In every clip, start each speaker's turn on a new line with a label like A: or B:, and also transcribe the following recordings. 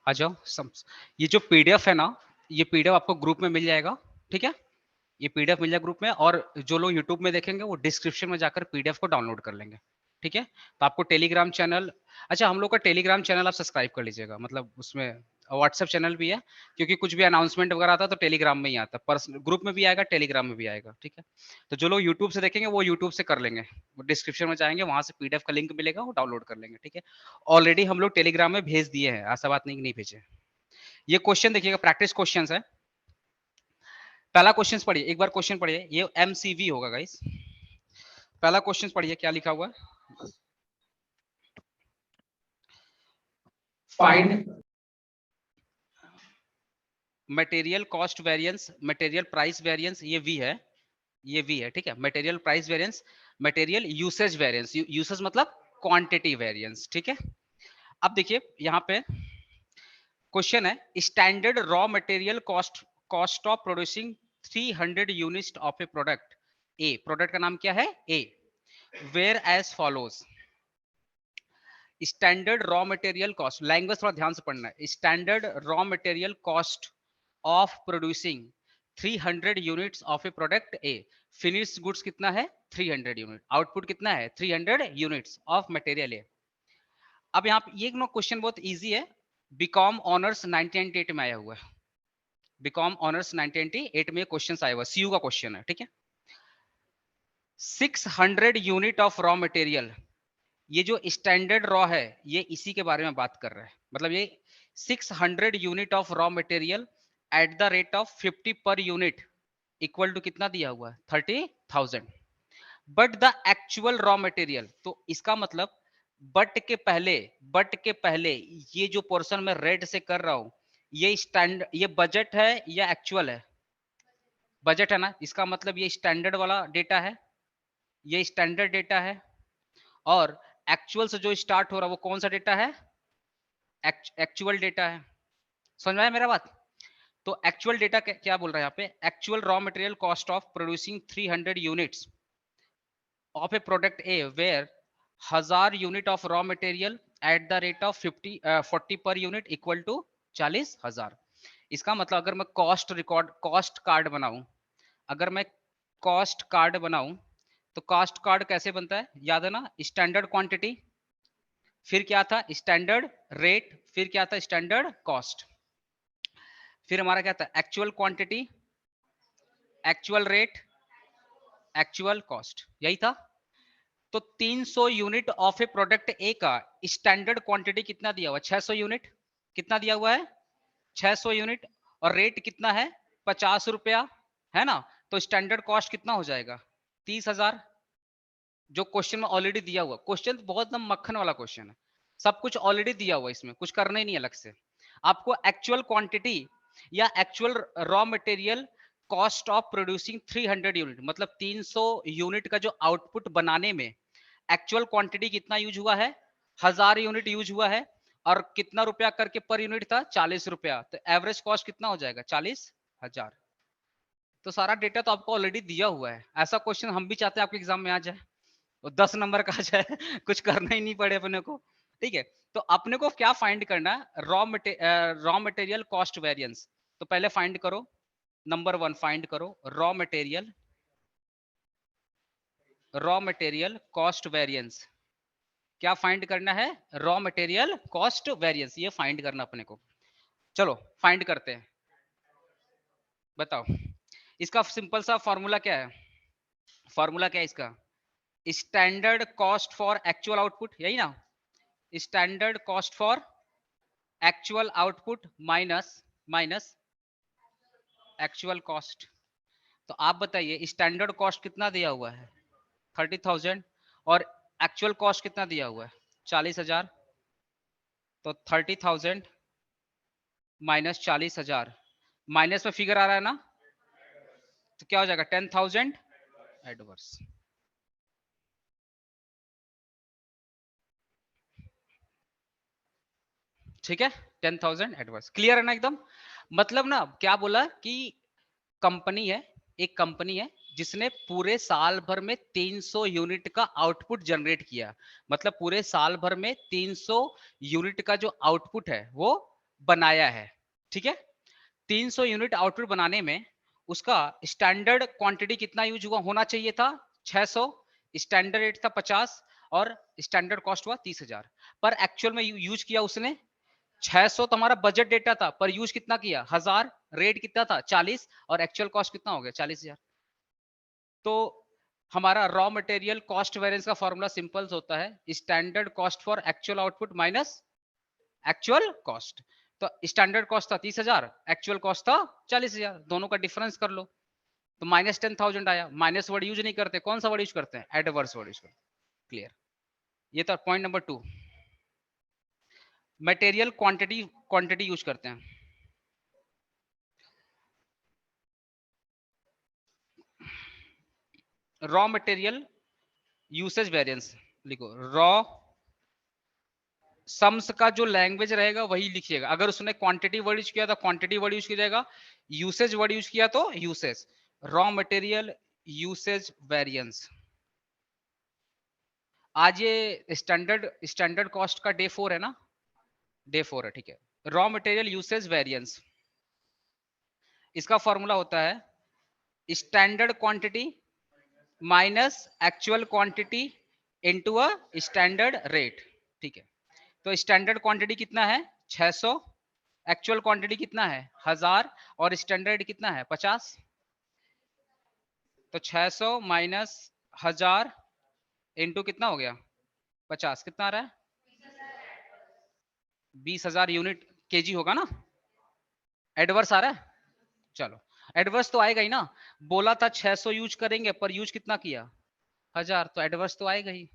A: आ जाओ ये जो पीडीएफ है ना, ये पीडीएफ आपको ग्रुप में मिल जाएगा, ठीक है। ये पीडीएफ मिल जाएगा ग्रुप में, और जो लोग यूट्यूब में देखेंगे वो डिस्क्रिप्शन में जाकर पीडीएफ को डाउनलोड कर लेंगे, ठीक है। तो आपको टेलीग्राम चैनल, अच्छा हम लोग का टेलीग्राम चैनल आप सब्सक्राइब कर लीजिएगा, मतलब उसमें व्हाट्सएप चैनल भी है, क्योंकि कुछ भी अनाउंसमेंट वगैरह आता है तो टेलीग्राम में ही आता है, पर्सनल ग्रुप में भी आएगा, टेलीग्राम में भी आएगा, ठीक है। तो जो लोग यूट्यूब से देखेंगे वो यूट्यूब से कर लेंगे, वो डिस्क्रिप्शन में जाएंगे, वहां से पीडीएफ का लिंक मिलेगा, वो डाउनलोड कर लेंगे, ठीक है। ऑलरेडी हम लोग टेलीग्राम में भेज दिए हैं, ऐसा बात नहीं कि नहीं भेजे। ये क्वेश्चन देखिएगा, प्रैक्टिस क्वेश्चन है। पहला क्वेश्चन पढ़िए, एक बार क्वेश्चन पढ़िए, ये एमसीवी होगा गाइस। पहला क्वेश्चन पढ़िए, क्या लिखा हुआ है। Find material cost variance, material price variance, ये वी है, ये वी है, ठीक है। Material price variance, material usage variance, usage मतलब क्वांटिटी वेरिएंस, ठीक है। अब देखिए यहाँ पे क्वेश्चन है, standard raw material cost, cost of producing 300 units of a product A, product का नाम क्या है A, where as follows. Standard raw material cost, language थोड़ा ध्यान से पढ़ना है। Standard raw material cost of producing 300 units of a product A, finished goods कितना है 300 यूनिट, आउटपुट कितना है 300 यूनिट्स ऑफ मटेरियल ए। अब यहाँ पे ये क्वेश्चन बहुत इजी है, बीकॉम ऑनर्स 1998 में आया हुआ है, बीकॉम ऑनर्स 1998 में क्वेश्चन आया हुआ, सीयू का क्वेश्चन है, ठीक है। 600 यूनिट ऑफ रॉ मटेरियल, ये जो स्टैंडर्ड रॉ है ये इसी के बारे में बात कर रहा है, मतलब ये 600 unit of raw material at the rate of 50 per unit equal to कितना दिया हुआ है 30,000। But the actual raw material, तो इसका मतलब बट के पहले ये जो पोर्शन में रेड से कर रहा हूं, ये स्टैंड, ये बजट है या एक्चुअल है, बजट है ना, इसका मतलब ये स्टैंडर्ड वाला डेटा है, ये स्टैंडर्ड डेटा है। और एक्चुअल से जो स्टार्ट हो रहा है वो कौन सा डेटा है, एक्चुअल डेटा है। समझ में आया मेरा बात। तो एक्चुअल डेटा क्या बोल रहा है यहाँ पे, actual raw material cost of producing 300 units of a product a where 1000 unit of raw material at the rate of 40 per unit equal to 40,000। इसका मतलब अगर मैं कॉस्ट रिकॉर्ड, कॉस्ट कार्ड बनाऊं, अगर मैं कॉस्ट कार्ड बनाऊं तो कॉस्ट कार्ड कैसे बनता है, याद है ना, स्टैंडर्ड क्वांटिटी, फिर क्या था स्टैंडर्ड रेट, फिर क्या था स्टैंडर्ड कॉस्ट, फिर हमारा क्या था actual quantity, actual rate, actual cost, यही था। तो 300 यूनिट ऑफ ए प्रोडक्ट ए का स्टैंडर्ड क्वांटिटी कितना दिया हुआ, 600 यूनिट, कितना दिया हुआ है 600 यूनिट, और रेट कितना है 50 रुपया, है ना। तो स्टैंडर्ड कॉस्ट कितना हो जाएगा 30,000, जो क्वेश्चन में ऑलरेडी दिया हुआ। क्वेश्चन बहुत एकदम मक्खन वाला क्वेश्चन है, सब कुछ ऑलरेडी दिया हुआ, इसमें कुछ करना ही नहीं अलग से। आपको एक्चुअल क्वांटिटी या actual raw material cost of producing 300 unit, मतलब 300 यूनिट का जो आउटपुट बनाने में एक्चुअल क्वांटिटी कितना यूज हुआ है, 1000 यूनिट यूज हुआ है, और कितना रुपया करके पर यूनिट था 40 रुपया, तो एवरेज कॉस्ट कितना हो जाएगा 40,000। तो सारा डेटा तो आपको ऑलरेडी दिया हुआ है, ऐसा क्वेश्चन हम भी चाहते हैं आपके एग्जाम में आ जाए, और 10 नंबर का आ जाए कुछ करना ही नहीं पड़े अपने को, ठीक है। तो अपने को क्या फाइंड करना है, रॉ मटेरियल कॉस्ट वेरिएंस। तो पहले फाइंड करो, नंबर 1 फाइंड करो रॉ मटेरियल कॉस्ट वेरिएंस। क्या फाइंड करना है, रॉ मटेरियल कॉस्ट वेरिएंस, ये फाइंड करना अपने को। चलो फाइंड करते हैं, बताओ इसका सिंपल सा फॉर्मूला क्या है, फॉर्मूला क्या है इसका, standard cost for actual output, यही ना, standard cost for actual output minus actual cost. तो आप बताइए स्टैंडर्ड कॉस्ट कितना दिया हुआ है 30,000, और एक्चुअल कॉस्ट कितना दिया हुआ है 40,000। तो 30,000 माइनस 40,000, माइनस में फिगर आ रहा है ना, तो क्या हो जाएगा 10,000 एडवर्स। ठीक है 10,000 एडवर्स, क्लियर है ना एकदम। मतलब ना क्या बोला कि कंपनी है, एक कंपनी है जिसने पूरे साल भर में 300 यूनिट का आउटपुट जनरेट किया, मतलब पूरे साल भर में 300 यूनिट का जो आउटपुट है वो बनाया है, ठीक है। 300 यूनिट आउटपुट बनाने में उसका स्टैंडर्ड क्वांटिटी कितना यूज हुआ होना चाहिए था 600, स्टैंडर्ड रेट था 50 और स्टैंडर्ड कॉस्ट हुआ 30,000, पर एक्चुअल में यूज किया उसने 600। तो हमारा बजट डेटा था, पर यूज कितना किया 1000, रेट कितना था 40 और एक्चुअल कॉस्ट कितना हो गया 40,000। तो हमारा रॉ मटेरियल कॉस्ट वेरिएंस का फॉर्मूला सिंपल होता है standard cost for actual output minus actual cost. तो स्टैंडर्ड कॉस्ट था 30,000, एक्चुअल कॉस्ट था 40,000, दोनों का डिफरेंस कर लो तो -10,000 आया। माइनस वर्ड यूज नहीं करते, कौन सा वर्ड यूज करते हैं एडवर्स वर्ड यूज करते हैं। क्लियर। ये था point number 2। Material quantity quantity use करते हैं। रॉ मटेरियल यूसेज वेरिएंस लिखो। रॉ सम्स का जो लैंग्वेज रहेगा वही लिखिएगा। अगर उसने क्वांटिटी वर्ड यूज किया तो क्वांटिटी वर्ड यूज किया जाएगा, यूसेज वर्ड यूज किया तो usage. Raw material usage variance. आज ये स्टैंडर्ड स्टैंडर्ड कॉस्ट का डे 4 है ना, डे 4 है, ठीक है। रॉ मटेरियल यूसेज वेरिएंस, इसका फॉर्मूला होता है standard quantity minus actual quantity into a standard rate, ठीक है। तो स्टैंडर्ड क्वांटिटी कितना है 600, एक्चुअल क्वांटिटी कितना है 1000 और स्टैंडर्ड कितना है 50। तो 600 माइनस 1000 इंटू कितना हो गया 50, कितना आ रहा है 20,000 यूनिट केजी होगा ना। एडवर्स आ रहा है, चलो एडवर्स तो आएगा ही ना। बोला था 600 यूज करेंगे पर यूज कितना किया 1000, तो एडवर्स तो आएगा ही।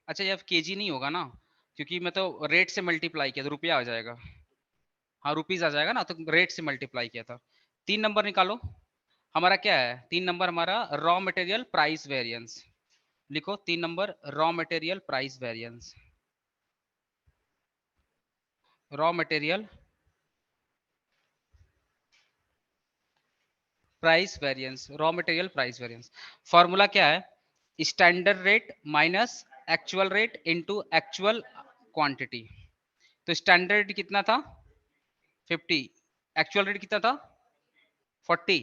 A: अच्छा ये अब केजी नहीं होगा ना, क्योंकि मैं तो रेट से मल्टीप्लाई किया तो रुपया आ जाएगा। हाँ रुपीज आ जाएगा ना, तो रेट से मल्टीप्लाई किया था। 3 नंबर निकालो। हमारा क्या है 3 नंबर हमारा रॉ मटेरियल प्राइस वेरिएंस। लिखो 3 number raw material price variance. Raw material price variance, raw material price variance. Formula क्या है standard rate minus actual rate into actual quantity. तो स्टैंडर्ड रेट कितना था 50, एक्चुअल रेट कितना था 40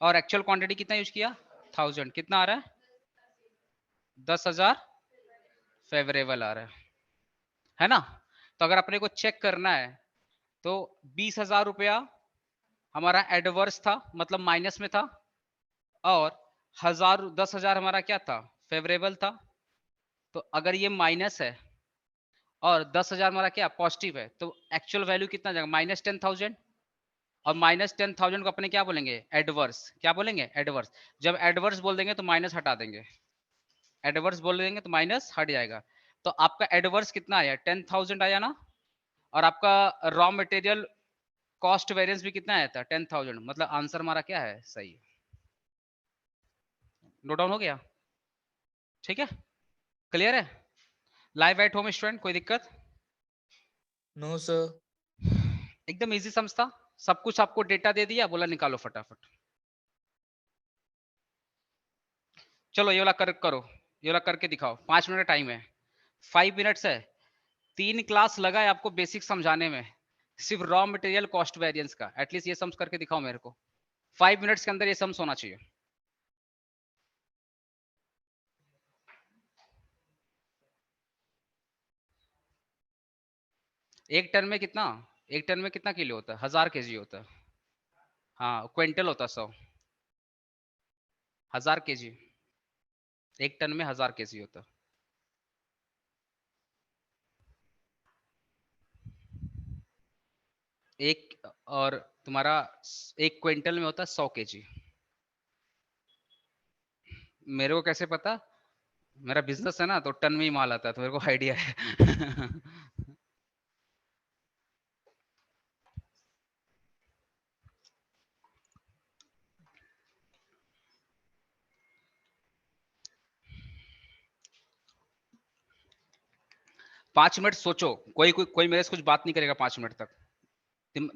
A: और एक्चुअल क्वांटिटी कितना यूज किया 1000, कितना आ रहा है 10,000 फेवरेबल आ रहा है ना। तो अगर अपने को चेक करना है तो 20,000 रुपया हमारा एडवर्स था, मतलब माइनस में था, और 10,000 हमारा क्या था फेवरेबल था। तो अगर ये माइनस है और 10,000 हमारा क्या पॉजिटिव है, तो एक्चुअल वैल्यू कितना जाएगा -10,000। और -10,000 को अपने क्या बोलेंगे एडवर्स, क्या बोलेंगे एडवर्स। जब एडवर्स बोल देंगे तो माइनस हटा देंगे, एडवर्स बोल देंगे तो माइनस हट जाएगा। तो आपका एडवर्स कितना आया 10,000 आया ना, और आपका रॉ मटेरियल कॉस्ट वेरिएंस भी कितना आया था 10,000, मतलब आंसर हमारा क्या है सही। नोट डाउन हो गया, ठीक है क्लियर है। लाइव एट होम स्टूडेंट कोई दिक्कत।
B: No sir.
A: एकदम इजी समझता, सब कुछ आपको डेटा दे दिया, बोला निकालो फटाफट। चलो ये वाला करो, ये वाला करके दिखाओ। 5 मिनट का टाइम है, 5 मिनट्स है। 3 क्लास लगा है आपको बेसिक समझाने में, सिर्फ रॉ मटेरियल कॉस्ट वेरिएंस का। एटलीस्ट ये सम्स करके दिखाओ मेरे को, 5 मिनट्स के अंदर ये सम्स होना चाहिए। एक टन में कितना, एक टन में कितना किलो होता है 1000 केजी होता है। हाँ क्विंटल होता है 100, 1000 केजी, एक टन में 1000 केजी होता है। एक और तुम्हारा एक क्विंटल में होता है 100 केजी। मेरे को कैसे पता, मेरा बिजनेस है ना तो टन में ही माल आता है, तो मेरे को आइडिया है। 5 मिनट सोचो, कोई मेरे से कुछ बात नहीं करेगा 5 मिनट तक।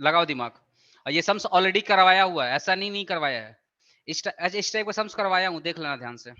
A: लगाओ दिमाग। और ये सम्स ऑलरेडी करवाया हुआ है, ऐसा नहीं करवाया है। इस टाइप का सम्स करवाया हूँ, देख लेना ध्यान से।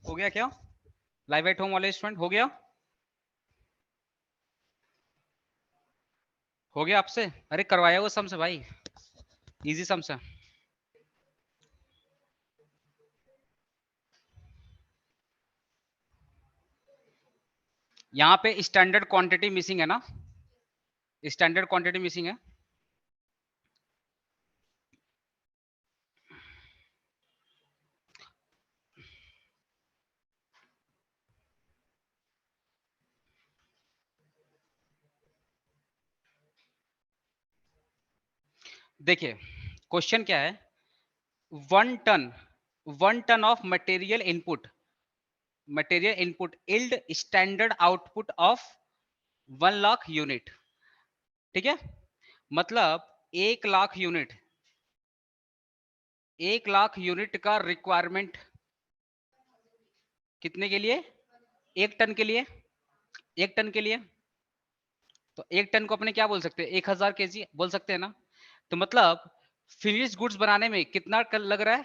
A: हो गया क्या लाइव एट होम वाले स्टूडेंट? हो गया? हो गया आपसे? अरे करवाया वो सम से भाई, इजी सम से। यहाँ पे स्टैंडर्ड क्वांटिटी मिसिंग है ना, स्टैंडर्ड क्वांटिटी मिसिंग है। देखिए क्वेश्चन क्या है, 1 ton, 1 ton of material input yield standard output of 1 lakh unit. ठीक है, मतलब 1 लाख यूनिट, 1 लाख यूनिट का रिक्वायरमेंट कितने के लिए? 1 टन के लिए, 1 टन के लिए। तो 1 टन को अपने क्या बोल सकते हैं? 1000 kg बोल सकते हैं ना। तो मतलब फिनिश गुड्स बनाने में कितना लग रहा है?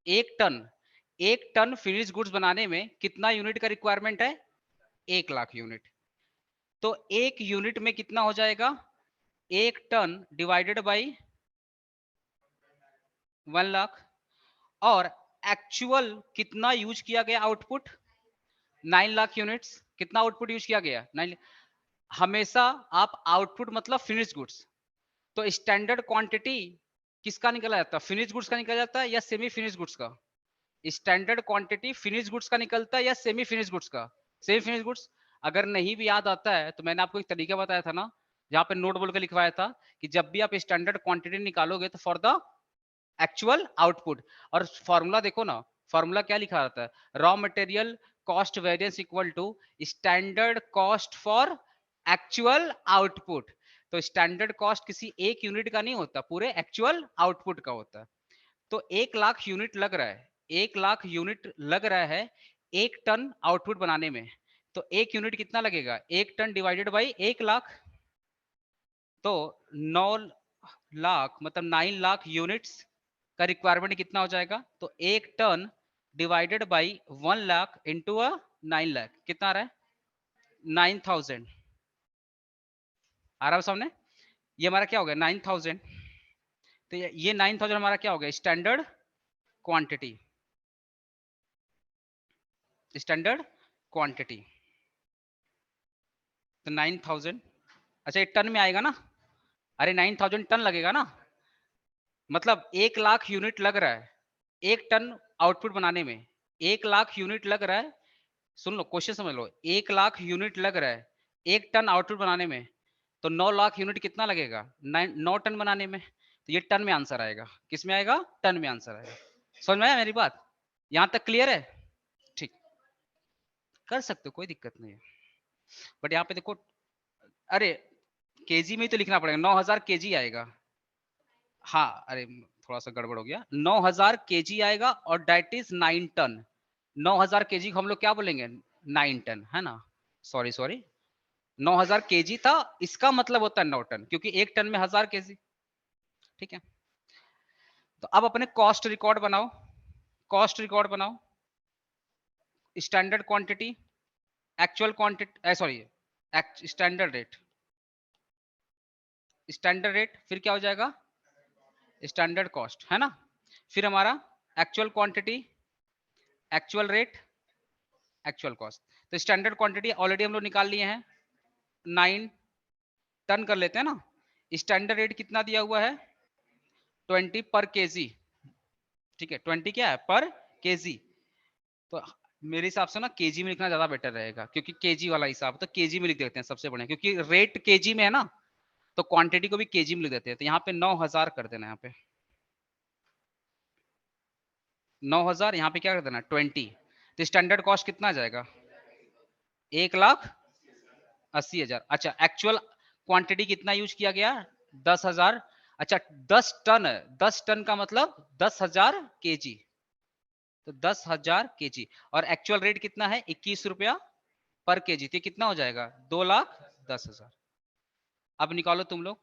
A: 1 टन। 1 टन फिनिश गुड्स बनाने में कितना यूनिट का रिक्वायरमेंट है? 1 लाख यूनिट। तो 1 यूनिट में कितना हो जाएगा? 1 टन डिवाइडेड बाई 1 लाख। और एक्चुअल कितना यूज किया गया आउटपुट? 9 लाख यूनिट्स। कितना आउटपुट यूज किया गया? 9। हमेशा आप आउटपुट मतलब फिनिश गुड्स, तो स्टैंडर्ड क्वांटिटी किसका निकला जाता है? फिनिश गुड्स का निकल जाता है या सेमी फिनिश गुड्स का? स्टैंडर्ड क्वांटिटी फिनिश गुड्स का निकलता है या सेमी फिनिश गुड्स का? Semi finish goods. अगर नहीं भी याद आता है तो मैंने आपको एक तरीका बताया था ना, जहां पे नोट बोल के लिखवाया था कि जब भी आप स्टैंडर्ड क्वांटिटी निकालोगे तो फॉर द एक्चुअल आउटपुट। और फॉर्मूला देखो ना, फॉर्मूला क्या लिखा रहता है? Raw material cost variance equal to standard cost for actual output. तो स्टैंडर्ड कॉस्ट किसी एक यूनिट का नहीं होता, पूरे एक्चुअल आउटपुट का होता है। तो 1 लाख यूनिट लग रहा है, 1 लाख यूनिट लग रहा है 1 टन आउटपुट बनाने में। तो 1 यूनिट कितना लगेगा, 1 टन डिवाइडेड बाई 1 लाख। तो 9 लाख मतलब 9 लाख यूनिट्स का रिक्वायरमेंट कितना हो जाएगा। तो 1 ton divided by 1 lakh into 9 lakh कितना आ रहा है, 9000 आ रहा है सामने। ये हमारा क्या हो गया, 9000। तो ये 9000 हमारा क्या हो गया, स्टैंडर्ड क्वांटिटी, स्टैंडर्ड क्वांटिटी। तो 9000, अच्छा ये टन में आएगा ना, अरे 9000 टन लगेगा ना, मतलब 1 लाख यूनिट लग रहा है 1 टन आउटपुट बनाने में। 1 लाख यूनिट लग रहा है, सुन लो क्वेश्चन समझ लो, 1 लाख यूनिट लग रहा है 1 टन आउटपुट बनाने में। तो 9 लाख यूनिट कितना लगेगा, 9 टन बनाने में। तो ये टन में आंसर आएगा, किस में आएगा, टन में आंसर आएगा। समझ में आया मेरी बात, यहां तक क्लियर है। ठीक, कर सकते हो, कोई दिक्कत नहीं है। बट यहाँ पे देखो, अरे केजी में ही तो लिखना पड़ेगा, 9000 केजी आएगा। हाँ अरे थोड़ा सा गड़बड़ हो गया, 9000 केजी आएगा और डेट इज 9 टन। 9000 केजी को हम लोग क्या बोलेंगे, 9 टन, है ना। सॉरी सॉरी, 9000 केजी था, इसका मतलब होता है 9 टन, क्योंकि 1 टन में 1000 केजी। ठीक है, तो अब अपने कॉस्ट रिकॉर्ड बनाओ, कॉस्ट रिकॉर्ड बनाओ। Standard quantity, actual quantity, sorry standard rate, standard rate फिर क्या हो जाएगा, स्टैंडर्ड कॉस्ट, है ना। फिर हमारा actual quantity, actual rate, actual cost. तो स्टैंडर्ड क्वांटिटी ऑलरेडी हम लोग निकाल लिए हैं, 9 टन कर लेते हैं ना। स्टैंडर्ड रेट कितना दिया हुआ है, 20 पर केजी। ठीक है, 20 क्या है, पर केजी। तो मेरे हिसाब से ना केजी में लिखना ज्यादा बेटर रहेगा, क्योंकि केजी वाला हिसाब, तो केजी में लिख देते हैं सबसे बढ़िया, क्योंकि रेट केजी में है ना, तो क्वांटिटी को भी केजी में लिख देते हैं। तो यहाँ पे 9000 कर देना, यहाँ पे 9000, यहाँ पे क्या कर देना 20। तो स्टैंडर्ड कॉस्ट कितना आ जाएगा, 1,80,000। अच्छा एक्चुअल क्वांटिटी कितना यूज किया गया, 10,000। अच्छा 10 टन है, 10 टन का मतलब 10,000 केजी, तो 10,000 केजी। और एक्चुअल रेट कितना है, 21 रुपया पर केजी। तो कितना हो जाएगा, 2,10,000। अब निकालो तुम लोग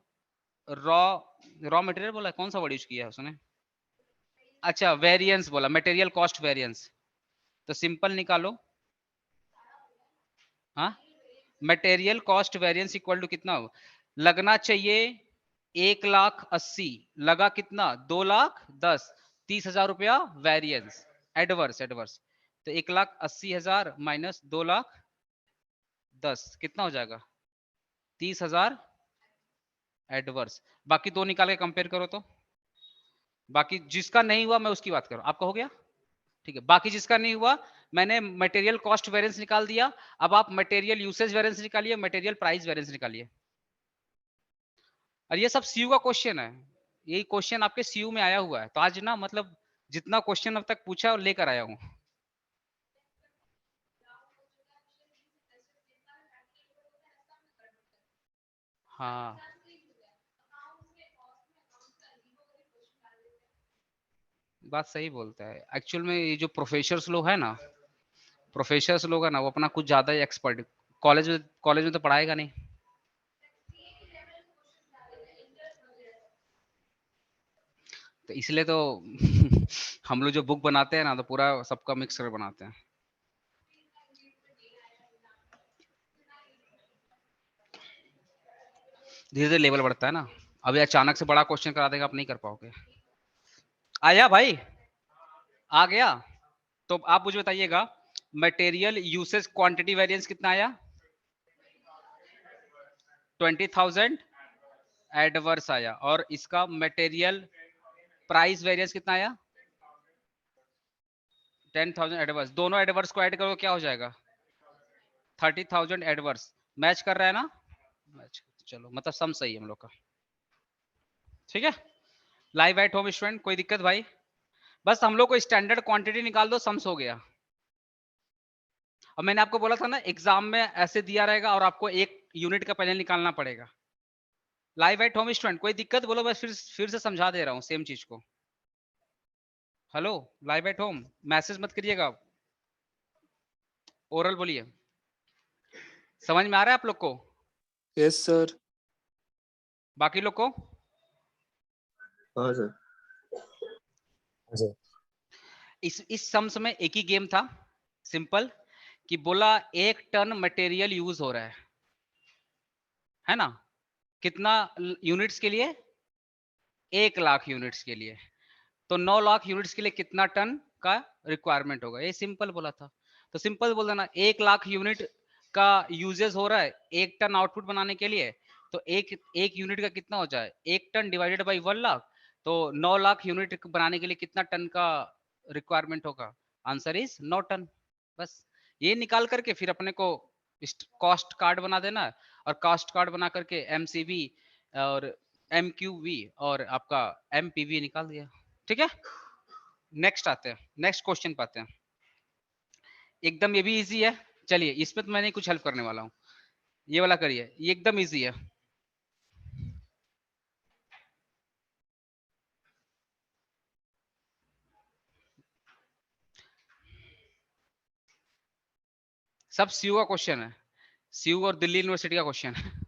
A: रॉ, रॉ मटेरियल बोला, कौन सा वर्ड यूज किया है उसने, अच्छा वेरिएंस बोला, मटेरियल कॉस्ट वेरिएंस। तो सिंपल निकालो, हाँ material cost variance equal to कितना हो, लगना चाहिए 1,80,000, लगा कितना 2,10,000, 30,000 रुपया वेरिएंस, एडवर्स एडवर्स। तो 1,80,000 माइनस 2,10,000 कितना हो जाएगा, 30,000 एडवर्स। बाकी दो निकाल के कंपेयर करो, तो बाकी जिसका नहीं हुआ मैं उसकी बात करूं, आपका हो गया। ठीक है, बाकी जिसका नहीं हुआ, मैंने मटेरियल कॉस्ट वेरिएंस निकाल दिया। अब आप मटेरियल यूसेज वेरिएंस निकालिए, मटेरियल प्राइस वेरिएंस निकालिए। और ये सब सीयू का क्वेश्चन है, यही क्वेश्चन आपके सीयू में आया हुआ है। तो आज ना मतलब जितना क्वेश्चन अब तक पूछा और लेकर आया हूं। हाँ बात सही बोलता है, एक्चुअल में ये जो प्रोफेसर्स लोग है ना, प्रोफेसर्स लोग है ना, वो अपना कुछ ज्यादा ही एक्सपर्ट, कॉलेज में तो पढ़ाएगा नहीं। तो इसलिए तो हम लोग जो बुक बनाते हैं ना, तो पूरा सबका मिक्स कर बनाते हैं। धीरे धीरे लेवल बढ़ता है ना, अभी अचानक से बड़ा क्वेश्चन करा देगा, आप नहीं कर पाओगे। आया भाई, आ गया। तो आप मुझे बताइएगा, मटेरियल यूसेज क्वांटिटी वेरिएंस कितना आया, 20,000 एडवर्स आया। और इसका मटेरियल प्राइस वेरिएंस कितना आया, 10,000 एडवर्स। दोनों एडवर्स को ऐड करो क्या हो जाएगा, 30,000 एडवर्स। मैच कर रहा है ना, मैच। चलो मतलब सम सही है हम लोग का। ठीक है, लाइव एट होम स्टूडेंट, कोई दिक्कत भाई। बस हम लोग को स्टैंडर्ड क्वांटिटी निकाल दो, सम्स हो गया। और मैंने आपको बोला था ना एग्जाम में ऐसे दिया रहेगा और आपको एक यूनिट का पहले निकालना पड़ेगा। लाइव एट होम स्टूडेंट, कोई दिक्कत बोलो, बस फिर से समझा दे रहा हूँ सेम चीज को। Hello live at home, message मत करिएगा, ओरल बोलिए। समझ में आ रहा है आप लोग को?
B: Yes sir.
A: बाकी लोग को?
B: हाँ सर।
A: इस सम्स में एक ही गेम था, सिंपल, कि बोला 1 टन मटेरियल यूज हो रहा है ना? कितना यूनिट्स के लिए? 1 लाख यूनिट्स के लिए। तो 9 लाख यूनिट्स के लिए कितना टन का रिक्वायरमेंट होगा, ये सिंपल बोला था। तो सिंपल बोल देना 1 लाख यूनिट का यूजेस हो रहा है 1 टन आउटपुट बनाने के लिए। तो एक यूनिट का कितना हो जाए, 1 टन डिवाइडेड बाई 1 लाख। तो 9 लाख यूनिट बनाने के लिए कितना टन का रिक्वायरमेंट होगा? Answer is 9 ton. बस ये निकाल करके फिर अपने को कॉस्ट कार्ड बना देना है, और कॉस्ट कार्ड बना करके एमसीवी और एमक्यूवी और आपका एमपीवी निकाल दिया। ठीक है, नेक्स्ट आते हैं, नेक्स्ट क्वेश्चन पाते हैं। एकदम ये भी इजी है, चलिए इसमें तो मैं नहीं कुछ हेल्प करने वाला हूँ, ये वाला करिए, ये एकदम इजी है। सब सीयू का क्वेश्चन है, सीयू और दिल्ली यूनिवर्सिटी का क्वेश्चन है।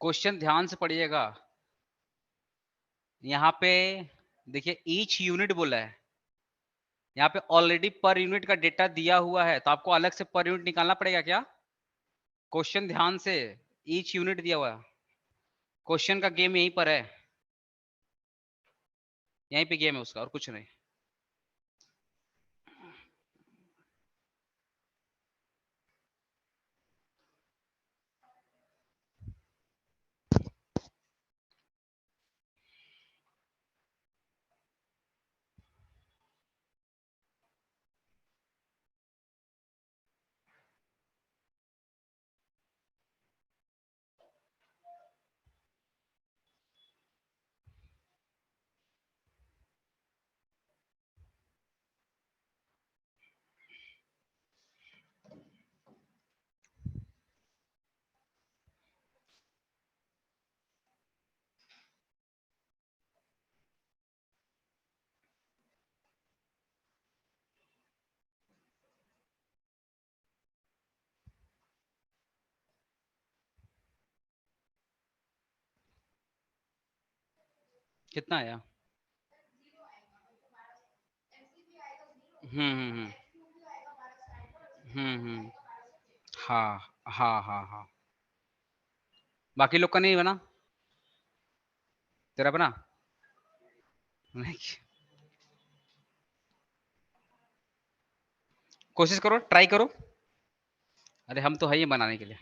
A: क्वेश्चन ध्यान से पढ़िएगा। यहाँ पे देखिए ईच यूनिट बोला है, यहाँ पे ऑलरेडी पर यूनिट का डेटा दिया हुआ है, तो आपको अलग से पर यूनिट निकालना पड़ेगा क्या? क्वेश्चन ध्यान से, ईच यूनिट दिया हुआ है, क्वेश्चन का गेम यहीं पर है, यहीं पे गेम है उसका, और कुछ नहीं। कितना आया? हम्म। हम्म। हाँ हाँ हाँ हाँ। बाकी लोग का नहीं बना? तेरा बना? नहीं। कोशिश करो, ट्राई करो। अरे हम तो है ही बनाने के लिए।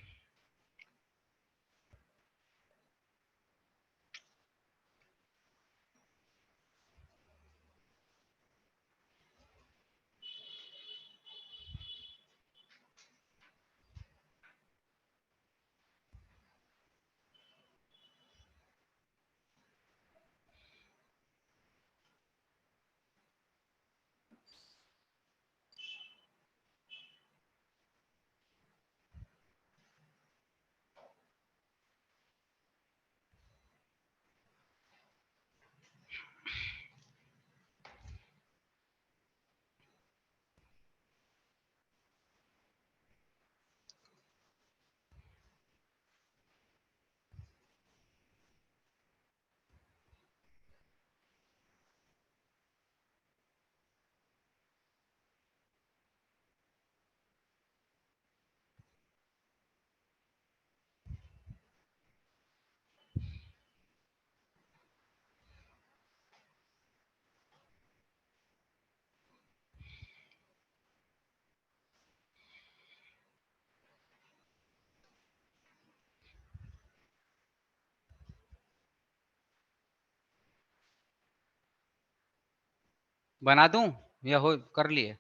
A: बना दूं या हो कर लिए?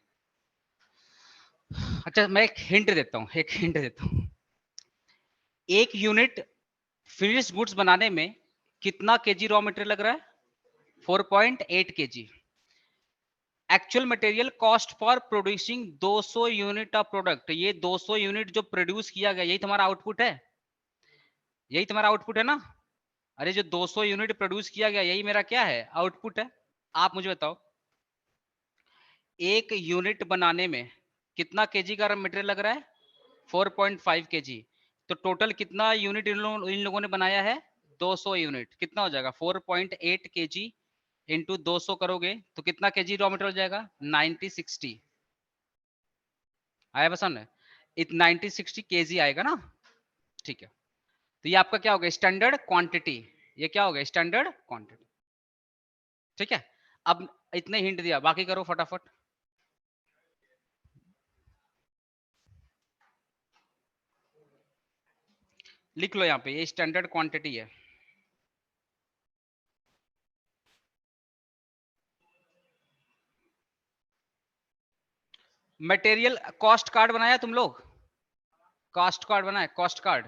A: अच्छा मैं एक हिंट देता हूँ, एक हिंट देता हूँ। एक यूनिट फिनिश्ड गुड्स बनाने में कितना केजी रॉ मटेरियल लग रहा है? 4.8 KG. Actual material cost for producing 200 unit of product. ये 200 यूनिट जो प्रोड्यूस किया गया, यही तुम्हारा आउटपुट है, यही तुम्हारा आउटपुट है ना? अरे जो 200 यूनिट प्रोड्यूस किया गया, यही मेरा क्या है? आउटपुट है। आप मुझे बताओ, एक यूनिट बनाने में कितना केजी का मटेरियल लग रहा है? 4.5 केजी। तो टोटल कितना यूनिट इन लोगों ने बनाया है? 200 यूनिट। कितना हो जाएगा? 4.8 केजी इंटू 200 करोगे तो कितना केजी रॉ मटेरियल जाएगा? 90-60 आया पसंद है? 90-60 केजी आएगा ना? ठीक है, तो ये आपका क्या होगा? Standard quantity. ये क्या होगा? Standard quantity. ठीक है, अब इतने हिंट दिया, बाकी करो फटाफट। लिख लो यहाँ पे, ये स्टैंडर्ड क्वांटिटी है। मटेरियल कॉस्ट कार्ड बनाया तुम लोग? कॉस्ट कार्ड बनाया? कॉस्ट कार्ड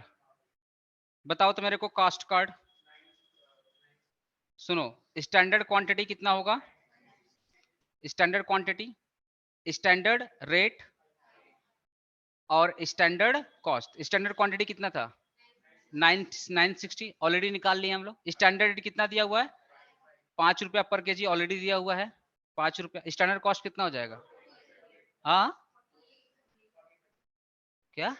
A: बताओ तो मेरे को, कॉस्ट कार्ड। सुनो, स्टैंडर्ड क्वांटिटी कितना होगा? स्टैंडर्ड क्वांटिटी, स्टैंडर्ड रेट और स्टैंडर्ड कॉस्ट। स्टैंडर्ड क्वांटिटी कितना था? 960 ऑलरेडी निकाल लिए हम लोग। स्टैंडर्ड रेट कितना दिया हुआ है? 5 रुपया पर केजी ऑलरेडी दिया हुआ है, 5 रुपया। स्टैंडर्ड कॉस्ट कितना हो जाएगा? हाँ क्या?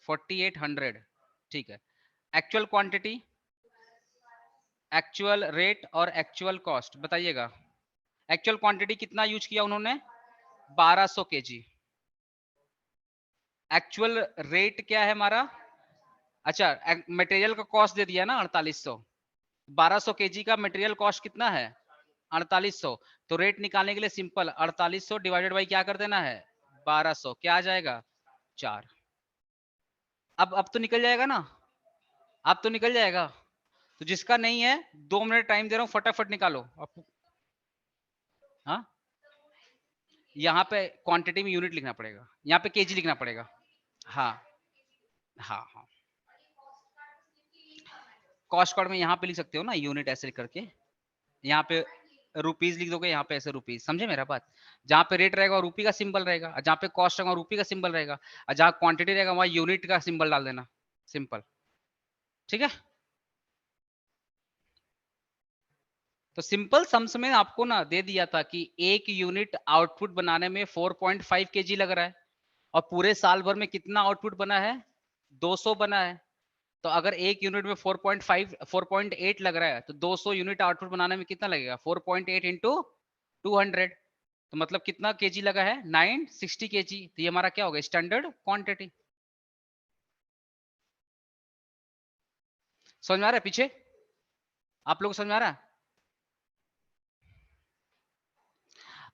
A: 4800। ठीक है, एक्चुअल क्वांटिटी, एक्चुअल रेट और एक्चुअल कॉस्ट बताइएगा। एक्चुअल क्वांटिटी कितना यूज किया उन्होंने? 1200 केजी। एक्चुअल रेट क्या है हमारा? अच्छा, मटेरियल का कॉस्ट दे दिया ना 4800। 1200 केजी का मटेरियल कॉस्ट कितना है? 4800। तो रेट निकालने के लिए सिंपल, 4800 डिवाइडेड बाई क्या कर देना है? 1200। क्या आ जाएगा? 4। अब तो निकल जाएगा ना? अब तो निकल जाएगा। तो जिसका नहीं है, 2 मिनट टाइम दे रहा हूँ, फटाफट निकालो। हाँ, यहाँ पे क्वांटिटी में यूनिट लिखना पड़ेगा, यहाँ पे केजी लिखना पड़ेगा। हाँ हाँ हाँ, कॉस्ट कार्ड में यहाँ पे लिख सकते हो ना यूनिट ऐसे करके, यहाँ पे रुपीज लिख दोगे, यहाँ पे ऐसे रुपीज। समझे मेरा बात? जहाँ पे रेट रहेगा रुपी का सिंबल रहेगा, और जहाँ पे कॉस्ट रहेगा रुपी का सिंबल रहेगा, और जहाँ क्वांटिटी रहेगा वहाँ यूनिट का सिंबल डाल देना, सिंपल। ठीक है, तो सिंपल सम्स में आपको ना दे दिया था कि एक यूनिट आउटपुट बनाने में 4.5 केजी लग रहा है, और पूरे साल भर में कितना आउटपुट बना है? 200 बना है। तो अगर एक यूनिट में 4.5 4.8 लग रहा है, तो 200 यूनिट आउटपुट बनाने में कितना लगेगा? 4.8 इंटू 200। तो मतलब कितना केजी लगा है? 960 केजी। तो ये हमारा क्या होगा? Standard quantity. समझ में आ रहा है? पीछे आप लोग समझ में आ रहा है?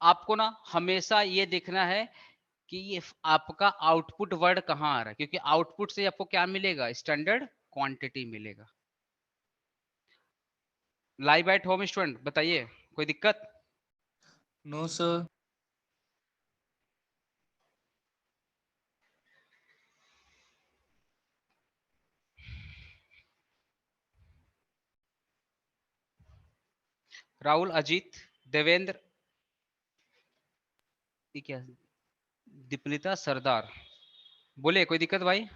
A: आपको ना हमेशा ये देखना है कि ये आपका आउटपुट वर्ड कहाँ आ रहा है, क्योंकि आउटपुट से आपको क्या मिलेगा? स्टैंडर्ड क्वांटिटी मिलेगा। लाइव एट होम स्टूडेंट बताइए, कोई दिक्कत?
B: No sir.
A: राहुल, अजीत, देवेंद्र, ये क्या, दीपनिता, सरदार, बोले कोई दिक्कत भाई?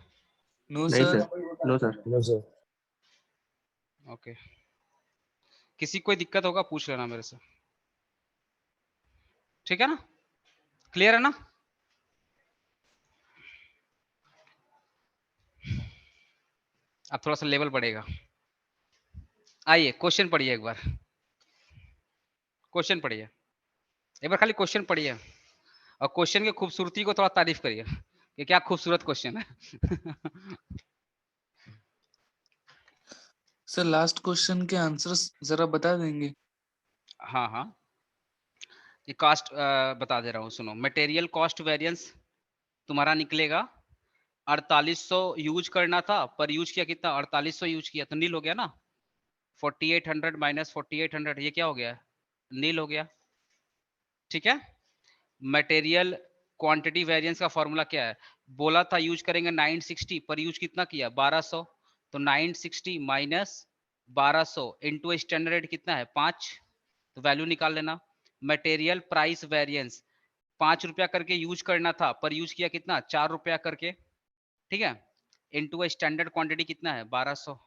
B: नो
C: नहीं
B: sir.
C: Sir, no sir.
D: No sir.
A: Okay, किसी कोई दिक्कत होगा पूछ लेना मेरे से, ठीक है ना? क्लियर है ना? अब थोड़ा सा लेवल बढ़ेगा। आइए क्वेश्चन पढ़िए, एक बार क्वेश्चन पढ़िए, एक बार खाली क्वेश्चन पढ़िए, और क्वेश्चन की खूबसूरती को थोड़ा तारीफ करिए कि क्या खूबसूरत क्वेश्चन है।
B: सर लास्ट क्वेश्चन के आंसर्स जरा बता देंगे?
A: हाँ हाँ, ये कॉस्ट बता दे रहा हूँ, सुनो। मटेरियल कॉस्ट वेरिएंस तुम्हारा निकलेगा 4800 यूज करना था, पर यूज किया कितना? 4800 यूज किया, तो नील हो गया ना। 4800 माइनस 4800, ये क्या हो गया? नील हो गया। ठीक है। मटेरियल क्वांटिटी वेरिएंस का फॉर्मूला क्या है, बोला था यूज करेंगे 960, पर यूज कितना किया 1200, तो 960 माइनस 1200 इंटू स्टैंडर्ड रेट कितना है 5, तो वैल्यू निकाल लेना। मटेरियल प्राइस वेरिएंस 5 रुपया करके यूज करना था, पर यूज किया कितना 4 रुपया करके, ठीक है, इनटू स्टैंडर्ड क्वांटिटी कितना है 1200,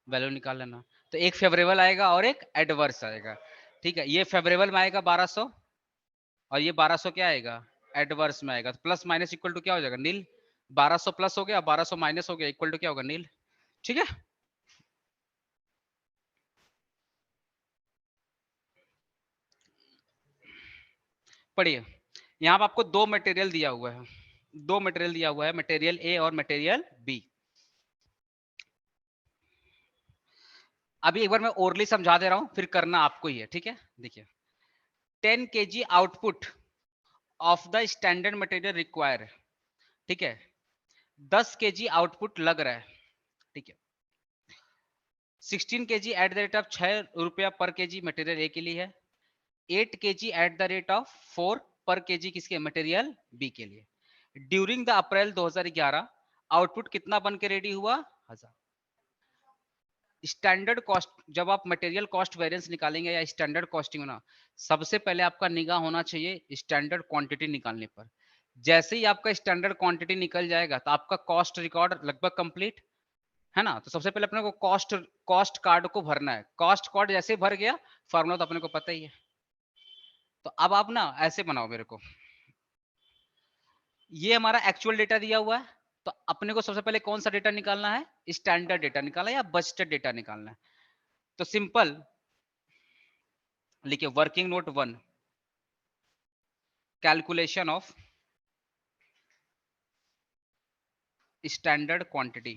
A: वैल्यू निकाल लेना। तो एक फेवरेबल आएगा और एक एडवर्स आएगा, ठीक है। ये फेवरेबल में आएगा 1200 और ये 1200 क्या आएगा एडवर्स में आएगा, तो प्लस माइनस इक्वल टू क्या हो जाएगा नील, 1200 प्लस हो गया 1200 माइनस हो गया इक्वल टू क्या होगा नील, ठीक है। पढ़िए, यहाँ पे आपको दो मटेरियल दिया हुआ है, दो मटेरियल दिया हुआ है, मटेरियल ए और मटेरियल बी। अभी एक बार मैं ओरली समझा दे रहा हूं, फिर करना आपको ही है, ठीक है। देखिए 10 kg output of the standard material require, ठीक है, 10 kg आउटपुट लग रहा है, ठीक है। 16 kg eight the rate of 6 रुपया पर केजी मटेरियल ए के लिए है, 8 kg eight the rate of 4 पर केजी किसके मटेरियल बी के लिए। ड्यूरिंग द अप्रैल 2011 आउटपुट कितना बन के रेडी हुआ 1000। स्टैंडर्ड कॉस्ट, जब आप मटेरियल कॉस्ट वेरिएंस निकालेंगे या स्टैंडर्ड कॉस्टिंग ना, सबसे पहले आपका निगाह होना चाहिए स्टैंडर्ड क्वांटिटी निकालने पर। जैसे ही आपका स्टैंडर्ड क्वांटिटी निकल जाएगा तो आपका कॉस्ट रिकॉर्ड लगभग कंप्लीट है ना। तो सबसे पहले अपने को कॉस्ट कॉस्ट कार्ड को भरना है, कॉस्ट कार्ड जैसे भर गया, फॉर्मूला तो अपने को पता ही है। तो अब आप ना ऐसे बनाओ मेरे को, ये हमारा एक्चुअल डेटा दिया हुआ है, तो अपने को सबसे पहले कौन सा डेटा निकालना है, स्टैंडर्ड डेटा निकालना है या बजटेड डेटा निकालना है। तो सिंपल लिखिए working note 1, calculation of standard quantity,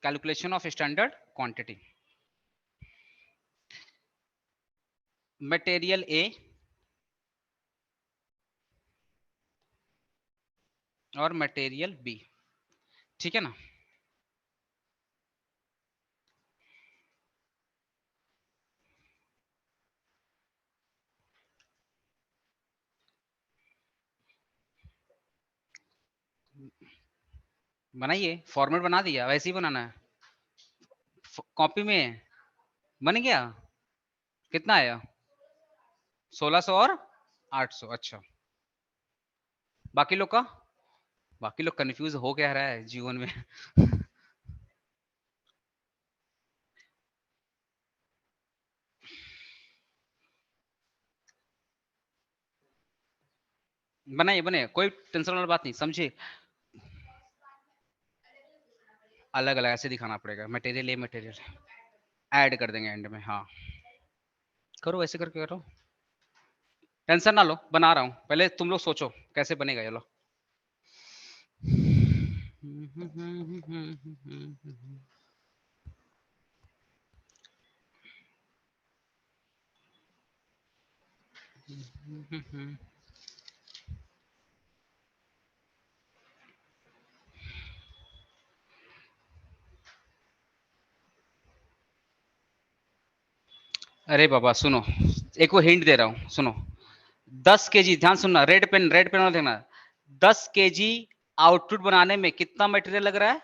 A: calculation of standard quantity. Material A और मटेरियल बी, ठीक है ना। बनाइए, फॉर्मेट बना दिया, वैसे ही बनाना है, कॉपी में बन गया। कितना आया 1600 और 800, अच्छा। बाकी लोग का, बाकी लोग कंफ्यूज हो क्या रहा है जीवन में बनाइए बने, कोई टेंशन वाली बात नहीं, समझिए। अलग अलग ऐसे दिखाना पड़ेगा, मटेरियल ए मटेरियल ऐड कर देंगे एंड में, हाँ। करो ऐसे करके करो, टेंशन ना लो, बना रहा हूँ, पहले तुम लोग सोचो कैसे बनेगा ये लो। अरे बाबा सुनो, एक वो हिंट दे रहा हूँ सुनो। 10 केजी, ध्यान सुनना, रेड पेन वाला देखना। 10 केजी आउटपुट बनाने में कितना मटेरियल लग रहा है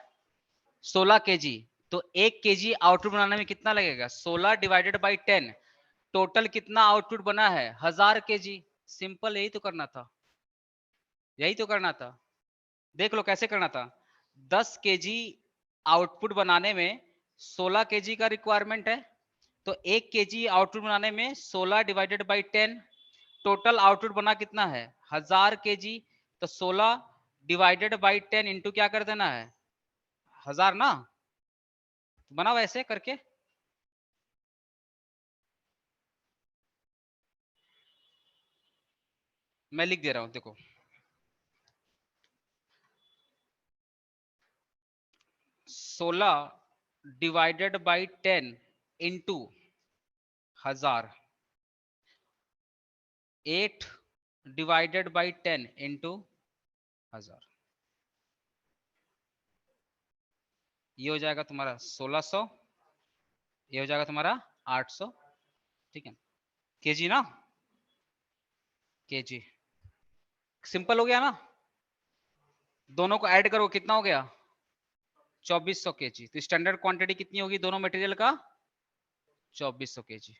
A: 16 केजी, तो 1 केजी आउटपुट बनाने में कितना लगेगा 16 डिवाइडेड बाई 10, टोटल कितना आउटपुट बना है 1000 केजी। सिंपल, यही तो करना था, यही तो करना था। देख लो कैसे करना था, 10 केजी आउटपुट बनाने में 16 केजी का रिक्वायरमेंट है, तो 1 केजी आउटपुट बनाने में 16 डिवाइडेड बाई 10, टोटल आउटपुट बना कितना है 1000 केजी, तो 16 डिवाइडेड बाई 10 इंटू क्या कर देना है 1000 ना। बनाओ ऐसे करके, मैं लिख दे रहा हूं देखो, 16 divided by 10 into 1000, 8 divided by 10 into 1000, ये हो जाएगा तुम्हारा 1600, ये हो जाएगा तुम्हारा 800, ठीक है, केजी ना, केजी सिंपल हो गया ना। दोनों को ऐड करो कितना हो गया 2400 केजी। तो स्टैंडर्ड क्वांटिटी कितनी होगी दोनों मटेरियल का 2400 केजी।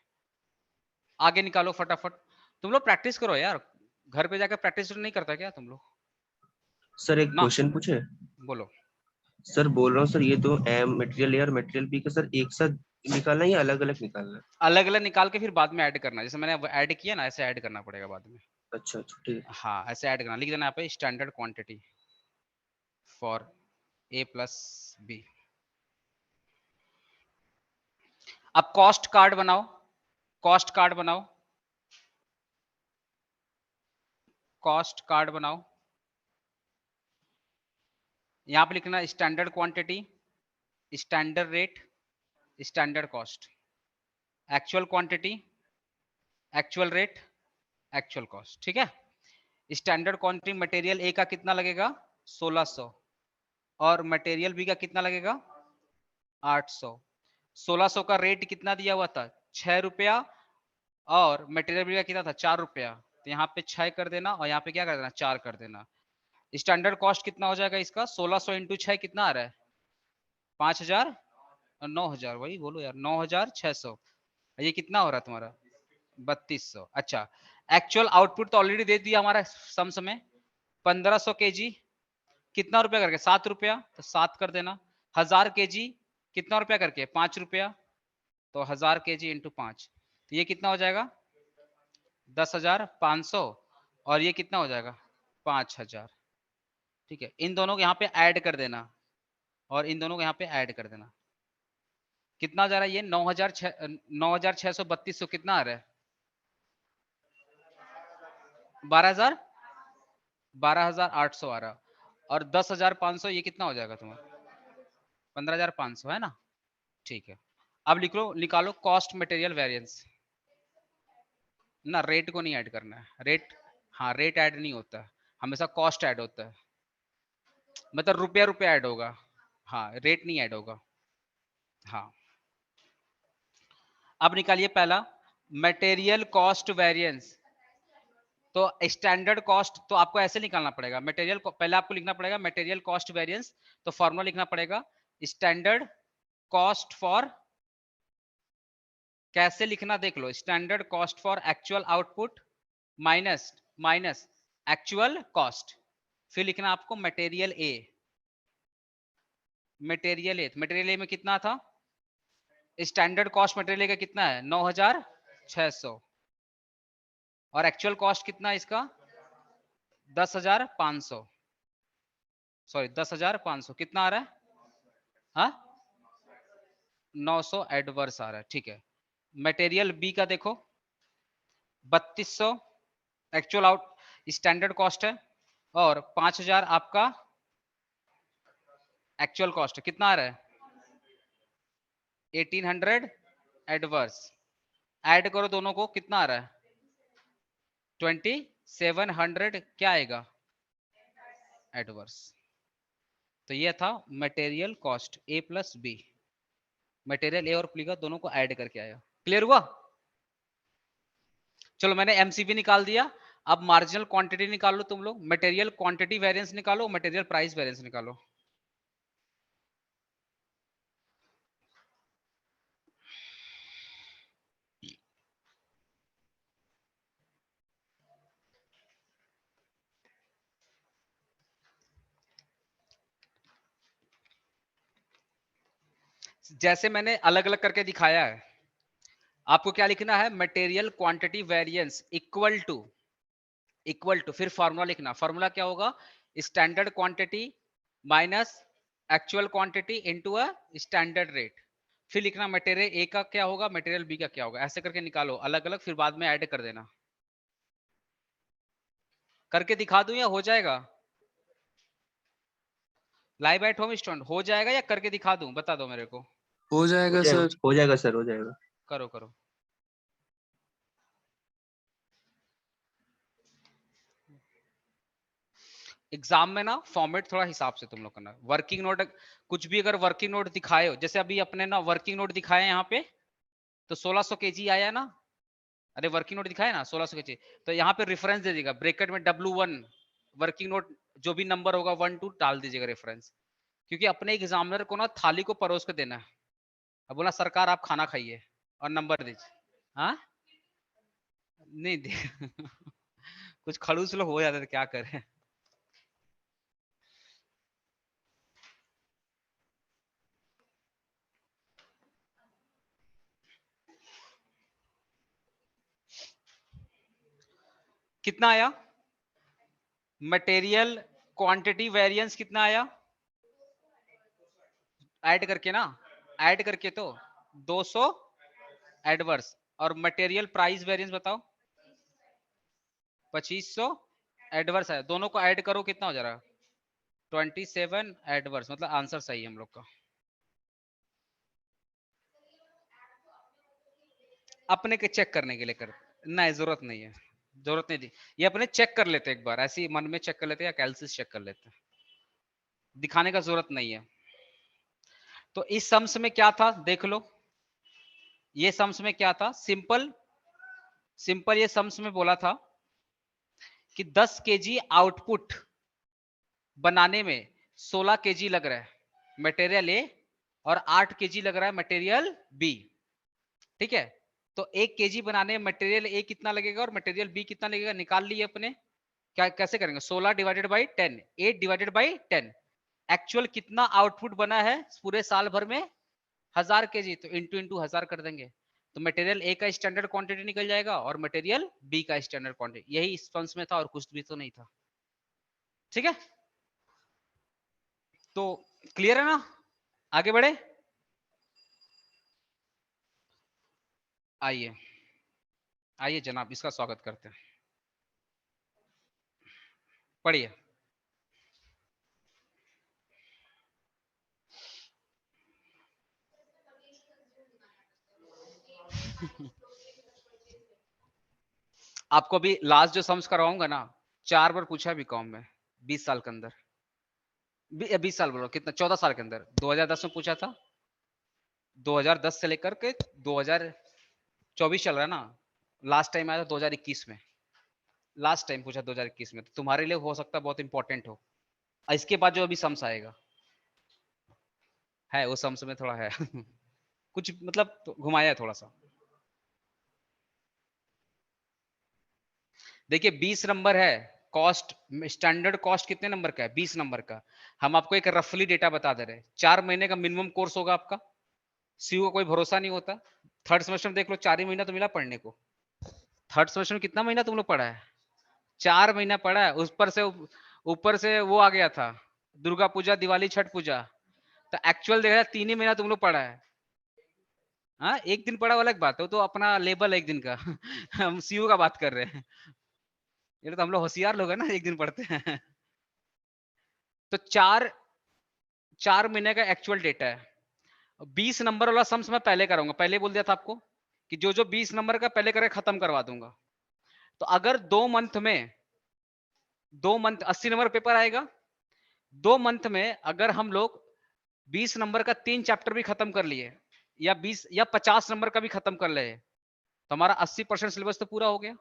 A: आगे निकालो फटाफट। तुम लोग प्रैक्टिस करो यार, घर पे जाकर प्रैक्टिस नहीं करता क्या तुम लोग
C: सर एक
A: ना?
C: क्वेश्चन पूछे?
A: बोलो।
C: सर बोल रहा हूँ सर, ये तो एम मटेरियल ए और मटेरियल बी का सर एक साथ निकालना है या अलग अलग निकालना है?
A: अलग अलग निकाल के फिर बाद में ऐड करना, जैसे मैंने ऐड किया ना, ऐसे ऐड करना पड़ेगा बाद में।
C: अच्छा अच्छा ठीक है।
A: हाँ ऐसे ऐड करना, लिख देना यहाँ पे standard quantity for A plus B. अब कॉस्ट कार्ड बनाओ, कॉस्ट कार्ड बनाओ, कॉस्ट कार्ड बनाओ। यहां पे लिखना standard quantity, standard rate, standard cost, actual quantity, actual rate, actual cost. ठीक है, स्टैंडर्ड क्वांटिटी मटेरियल ए का कितना लगेगा 1600 और मटेरियल बी का कितना लगेगा 800। 1600 का रेट कितना दिया हुआ था 6 रुपया और मटेरियल बी का कितना था 4 रुपया। तो यहाँ पे 6 कर देना और यहाँ पे क्या कर देना 4 कर देना। स्टैंडर्ड कॉस्ट कितना हो जाएगा इसका 1600 इंटू 6 कितना आ रहा है 5000 और 9000, वही बोलो यार 9600। ये कितना हो रहा है तुम्हारा 3200। अच्छा, एक्चुअल आउटपुट तो ऑलरेडी दे दिया हमारा सम्स में 1500 केजी कितना रुपया करके 7 रुपया, तो 7 कर देना। 1000 केजी कितना रुपया करके 5 रुपया, तो 1000 केजी इंटू 5, तो ये कितना हो जाएगा 10,500 और ये कितना हो जाएगा 5000। ठीक है, इन दोनों को यहाँ पे ऐड कर देना और इन दोनों को यहाँ पे ऐड कर देना। कितना जा रहा है ये 9600 3200 कितना आ रहा है 12800 आ रहा और 10,500 ये कितना हो जाएगा तुम्हारा 15,500 है ना। ठीक है, अब लिख लो निकालो कॉस्ट मटेरियल वेरिएंस ना। रेट को नहीं ऐड करना है, रेट हाँ रेट ऐड नहीं होता है, हमेशा कॉस्ट ऐड होता है, मतलब रुपया रुपया ऐड होगा, हाँ रेट नहीं ऐड होगा। हाँ अब निकालिए पहला मटेरियल कॉस्ट वेरिएंस। तो स्टैंडर्ड कॉस्ट तो आपको ऐसे निकालना पड़ेगा, मटेरियल पहले आपको लिखना पड़ेगा मटेरियल कॉस्ट वेरिएंस। तो फॉर्मूला लिखना पड़ेगा स्टैंडर्ड कॉस्ट फॉर, कैसे लिखना देख लो, standard cost for actual output minus minus actual cost. फिर लिखना आपको material A, material A, material A में कितना था स्टैंडर्ड कॉस्ट मटेरियल ए का कितना है 9600 और एक्चुअल कॉस्ट कितना है इसका 10,500, सॉरी 10,500 कितना आ रहा है हाँ 900 एडवर्स आ रहा है। ठीक है, मटेरियल बी का देखो 3200 एक्चुअल आउट स्टैंडर्ड कॉस्ट है और 5000 आपका एक्चुअल कॉस्ट है, कितना आ रहा है 1800 एडवर्स। ऐड करो दोनों को कितना आ रहा है 2700 क्या आएगा एडवर्स। तो ये था material cost A plus B, material A और बी का दोनों को ऐड करके आया। क्लियर हुआ? चलो मैंने एमसीवी निकाल दिया, अब मार्जिनल क्वांटिटी निकाल लो तुम लोग, मटेरियल क्वांटिटी वेरिएंस निकालो, मटेरियल प्राइस वेरिएंस निकालो। जैसे मैंने अलग अलग करके दिखाया है, आपको क्या लिखना है material quantity variance equal to फिर फॉर्मूला लिखना। फॉर्मूला क्या होगा standard quantity minus actual quantity into a standard rate. फिर लिखना मटेरियल ए का क्या होगा मटेरियल बी का क्या होगा, ऐसे करके निकालो अलग अलग, फिर बाद में ऐड कर देना। करके दिखा दूं या हो जाएगा लाइव एट होम स्टूडेंट, हो जाएगा या करके दिखा दूं बता दो मेरे को।
B: हो जाएगा सर।
C: हो जाएगा सर, हो जाएगा।
A: करो करो। एग्जाम में ना फॉर्मेट थोड़ा हिसाब से तुम लोग करना, वर्किंग नोट कुछ भी अगर वर्किंग नोट दिखाए हो, जैसे अभी अपने ना वर्किंग नोट दिखाए यहाँ पे तो 1600 केजी आया ना, अरे वर्किंग नोट दिखाया ना 1600 के चाहिए, तो यहाँ पे रेफरेंस दे देगा ब्रैकेट में W1 वर्किंग नोट, जो भी नंबर होगा 1 2 डाल दीजिएगा रेफरेंस, क्योंकि अपने एग्जामिनर को ना थाली को परोस के देना है। अब बोला सरकार आप खाना खाइए और नंबर दीजिए। हाँ नहीं दे कुछ खड़ूस लोग हो जाते तो क्या करें। कितना आया मटेरियल क्वांटिटी वेरिएंस, कितना आया ऐड करके ना, ऐड करके तो 200 एडवर्स, और मटेरियल प्राइस वेरिएंस बताओ 2500 एडवर्स है, दोनों को ऐड करो कितना हो जा रहा है 27 एडवर्स, मतलब आंसर सही है हम लोग का। अपने के चेक करने के लिए कर, नहीं जरूरत नहीं है, जरूरत नहीं थी, ये अपने चेक कर लेते एक बार, ऐसे ही मन में चेक कर लेते या कैलसिस चेक कर लेते, दिखाने का जरूरत नहीं है। तो इस सम्स में क्या था देख लो, ये सम्स में क्या था, सिंपल सिंपल ये सम्स में बोला था कि 10 केजी आउटपुट बनाने में 16 केजी लग रहा है मटेरियल ए, और 8 केजी लग रहा है मटेरियल बी, ठीक है। तो 1 केजी बनाने में मटेरियल ए कितना लगेगा और मटेरियल बी कितना लगेगा, निकाल लिए अपने, क्या कैसे करेंगे 16 divided by 10, 8 divided by 10, actual कितना आउटपुट बना है पूरे साल भर में 1000 केजी, तो इंटू इंटू 1000 कर देंगे, तो मटेरियल ए का स्टैंडर्ड क्वांटिटी निकल जाएगा और मटेरियल बी का स्टैंडर्ड क्वांटिटी, यही इस फंस में था और कुछ भी तो नहीं था, ठीक है। तो क्लियर है ना, आगे बढ़े, आइए आइए जनाब इसका स्वागत करते हैं, पढ़िए। आपको अभी लास्ट जो सम्स करवाऊंगा ना 4 बार पूछा भी कॉम में 20 साल के अंदर, 20 साल बोलो कितना 14 साल के अंदर, 2010 में पूछा था, 2010 से लेकर के 2024 चल रहा है ना, लास्ट टाइम आया था 2021 में, लास्ट टाइम पूछा 2021 में, तो तुम्हारे लिए हो सकता है बहुत इंपॉर्टेंट हो, इसके बाद जो अभी सम्स आएगा है वो सम्स में थोड़ा है कुछ मतलब तो घुमाया है थोड़ा सा। देखिए 20 नंबर है कॉस्ट, स्टैंडर्ड कॉस्ट कितने नंबर का है 20 नंबर का, हम आपको एक रफली डेटा बता दे रहे हैं, 4 महीने का मिनिमम कोर्स होगा आपका, सीयू का कोई भरोसा नहीं होता, थर्ड सेमेस्टर में देख लो 4 ही महीना तो मिला पढ़ने को, थर्ड सेमेस्टर में कितना महीना तुम लोग पढ़ा है 4 महीना पढ़ा है, ऊपर से वो आ गया था दुर्गा पूजा दिवाली छठ पूजा, तो एक्चुअल देखा जाए 3 ही महीना तुम लोग पढ़ा है। हाँ एक दिन पढ़ा वाला एक बात है, तो अपना लेबल है एक दिन का हम सीयू का बात कर रहे हैं, ये तो हम लोग होशियार लोग हैं ना, एक दिन पढ़ते हैं तो 4 महीने का एक्चुअल डेटा है, 20 नंबर वाला सम्स मैं पहले कराऊंगा, पहले बोल दिया था आपको कि जो जो 20 नंबर का पहले करके खत्म करवा दूंगा, तो अगर 2 मंथ 80 नंबर पेपर आएगा, 2 मंथ में अगर हम लोग 20 नंबर का 3 चैप्टर भी खत्म कर लिए या 20 या 50 नंबर का भी खत्म कर ले, तो हमारा 80% सिलेबस तो पूरा हो गया,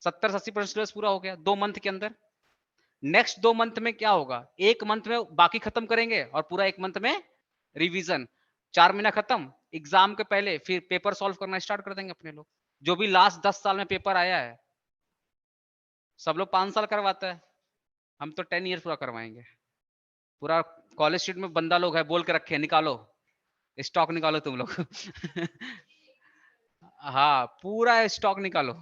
A: 70 से 80% सिलेबस पूरा हो गया 2 मंथ के अंदर। नेक्स्ट 2 मंथ में क्या होगा, 1 मंथ में बाकी खत्म करेंगे और पूरा 1 मंथ में रिवीजन, 4 महीना खत्म, एग्जाम के पहले फिर पेपर सॉल्व करना स्टार्ट कर देंगे अपने लोग, जो भी लास्ट 10 साल में पेपर आया है, सब लोग 5 साल करवाता है, हम तो 10 ईयर पूरा करवाएंगे, पूरा कॉलेज स्ट्रीट में बंदा लोग है बोल के रखे, निकालो स्टॉक निकालो तुम लोग हाँ पूरा स्टॉक निकालो,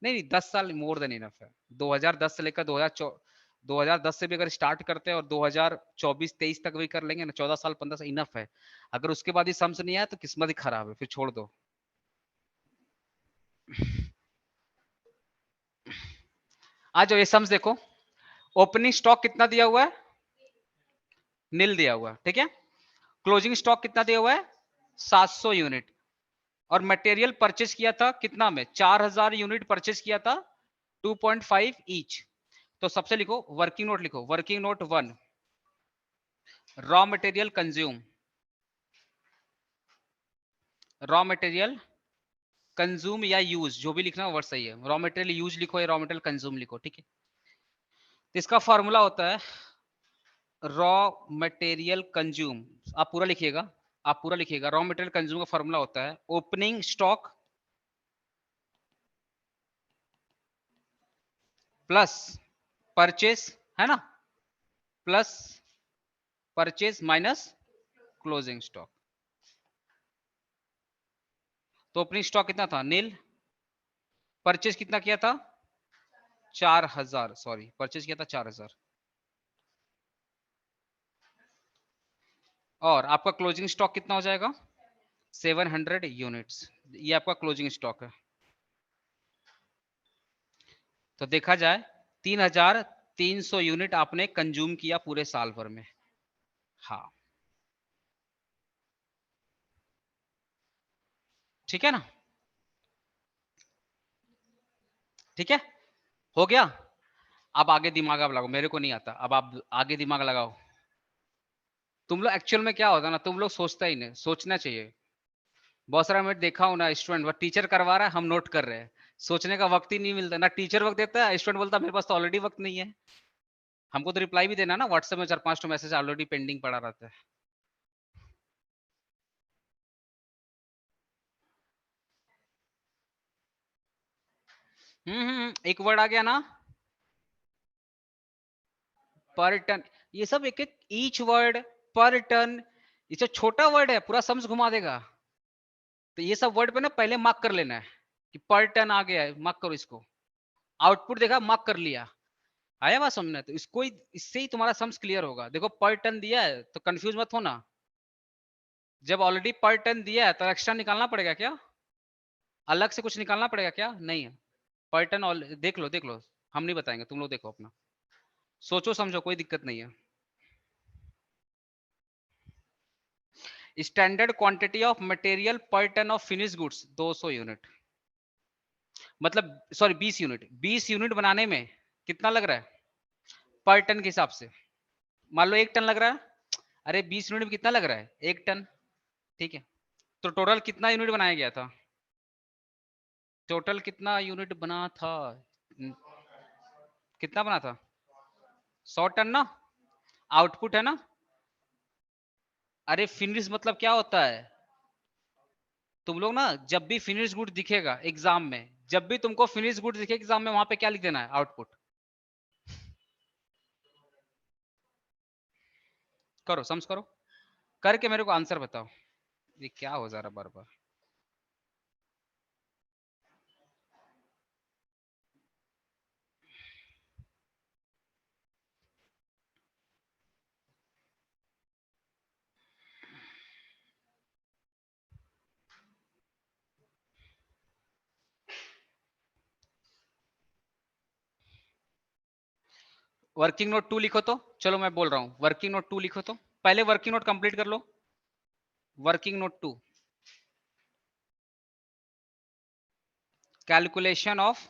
A: नहीं नहीं 10 साल मोर देन इनफ है, 2010 से लेकर 2010 से भी अगर स्टार्ट करते हैं और 2024-23 तक भी कर लेंगे ना, 14 साल 15 साल इनफ है, अगर उसके बाद ही सम्स नहीं आया तो किस्मत ही खराब है, फिर छोड़ दो। आज जो ये सम्स देखो, ओपनिंग स्टॉक कितना दिया हुआ है, नील दिया हुआ है, ठीक है, क्लोजिंग स्टॉक कितना दिया हुआ है 700 यूनिट, और मटेरियल परचेज किया था कितना में 4000 यूनिट परचेज किया था 2.5 ईच, तो सबसे लिखो वर्किंग नोट, लिखो working note 1, raw material consume, raw material consume या यूज, जो भी लिखना वर्ड सही है। रॉ मटेरियल यूज लिखो या रॉ मटेरियल कंज्यूम लिखो, ठीक है। तो इसका फॉर्मूला होता है रॉ मटेरियल कंज्यूम, आप पूरा लिखिएगा, आप पूरा लिखिएगा। रॉ मटेरियल कंज्यूम का फॉर्मूला होता है ओपनिंग स्टॉक प्लस परचेस, है ना, plus purchase minus closing stock. तो ओपनिंग स्टॉक कितना था, नील। परचेस कितना किया था, 4000, सॉरी परचेस किया था 4000, और आपका क्लोजिंग स्टॉक कितना हो जाएगा 700 यूनिट्स। ये आपका क्लोजिंग स्टॉक है। तो देखा जाए 3300 यूनिट आपने कंज्यूम किया पूरे साल भर में। हाँ ठीक है ना, ठीक है, हो गया। अब आगे दिमाग आप लगाओ, मेरे को नहीं आता, अब आप आगे दिमाग लगाओ। तुम लोग एक्चुअल में क्या होता है ना, तुम लोग सोचता ही नहीं, सोचना चाहिए। बहुत सारा मैं देखा हूं ना, स्टूडेंट वो टीचर करवा रहा है, हम नोट कर रहे हैं, सोचने का वक्त ही नहीं मिलता ना। टीचर वक्त देता है, स्टूडेंट बोलता है मेरे पास तो ऑलरेडी वक्त नहीं है। हमको तो रिप्लाई भी देना ना, व्हाट्सएप में 4-5 मैसेज ऑलरेडी पेंडिंग पड़ा रहता है। एक वर्ड आ गया ना, पर टन। ये सब एक एक ईच वर्ड, पर टन, ये सब छोटा वर्ड है, पूरा समझ घुमा देगा। तो ये सब वर्ड पे ना पहले मार्क कर लेना है कि पर टन आ गया है, मार्क करो इसको। आउटपुट देखा, मार्क कर लिया, आया बात समझना। तो इसको ही, इससे ही तुम्हारा सम्स क्लियर होगा। देखो पर टन दिया है तो कंफ्यूज मत होना। जब ऑलरेडी पर टन दिया है तो एक्स्ट्रा निकालना पड़ेगा क्या, अलग से कुछ निकालना पड़ेगा क्या, नहीं है। पर टन देख लो, देख लो, हम नहीं बताएंगे, तुम लोग देखो अपना, सोचो समझो, कोई दिक्कत नहीं है। Standard quantity of material per ton of finish goods 200 unit, मतलब सॉरी 20 यूनिट। 20 यूनिट बनाने में कितना लग रहा है पर टन के हिसाब से। मान लो 1 टन लग रहा है, अरे 20 यूनिट में कितना लग रहा है, 1 टन, ठीक है। तो टोटल कितना यूनिट बनाया गया था, टोटल कितना यूनिट बना था, कितना बना था 100 टन ना, आउटपुट है ना। अरे फिनिश मतलब क्या होता है, तुम लोग ना जब भी फिनिश गुड दिखेगा एग्जाम में, जब भी तुमको फिनिश गुड दिखे एग्जाम में, वहां पे क्या लिख देना है, आउटपुट। करो समझ करो, करके मेरे को आंसर बताओ। ये क्या हो जा रहा बार बार। वर्किंग नोट 2 लिखो तो, चलो मैं बोल रहा हूँ, वर्किंग नोट 2 लिखो तो, पहले वर्किंग नोट कंप्लीट कर लो। Working note 2, calculation of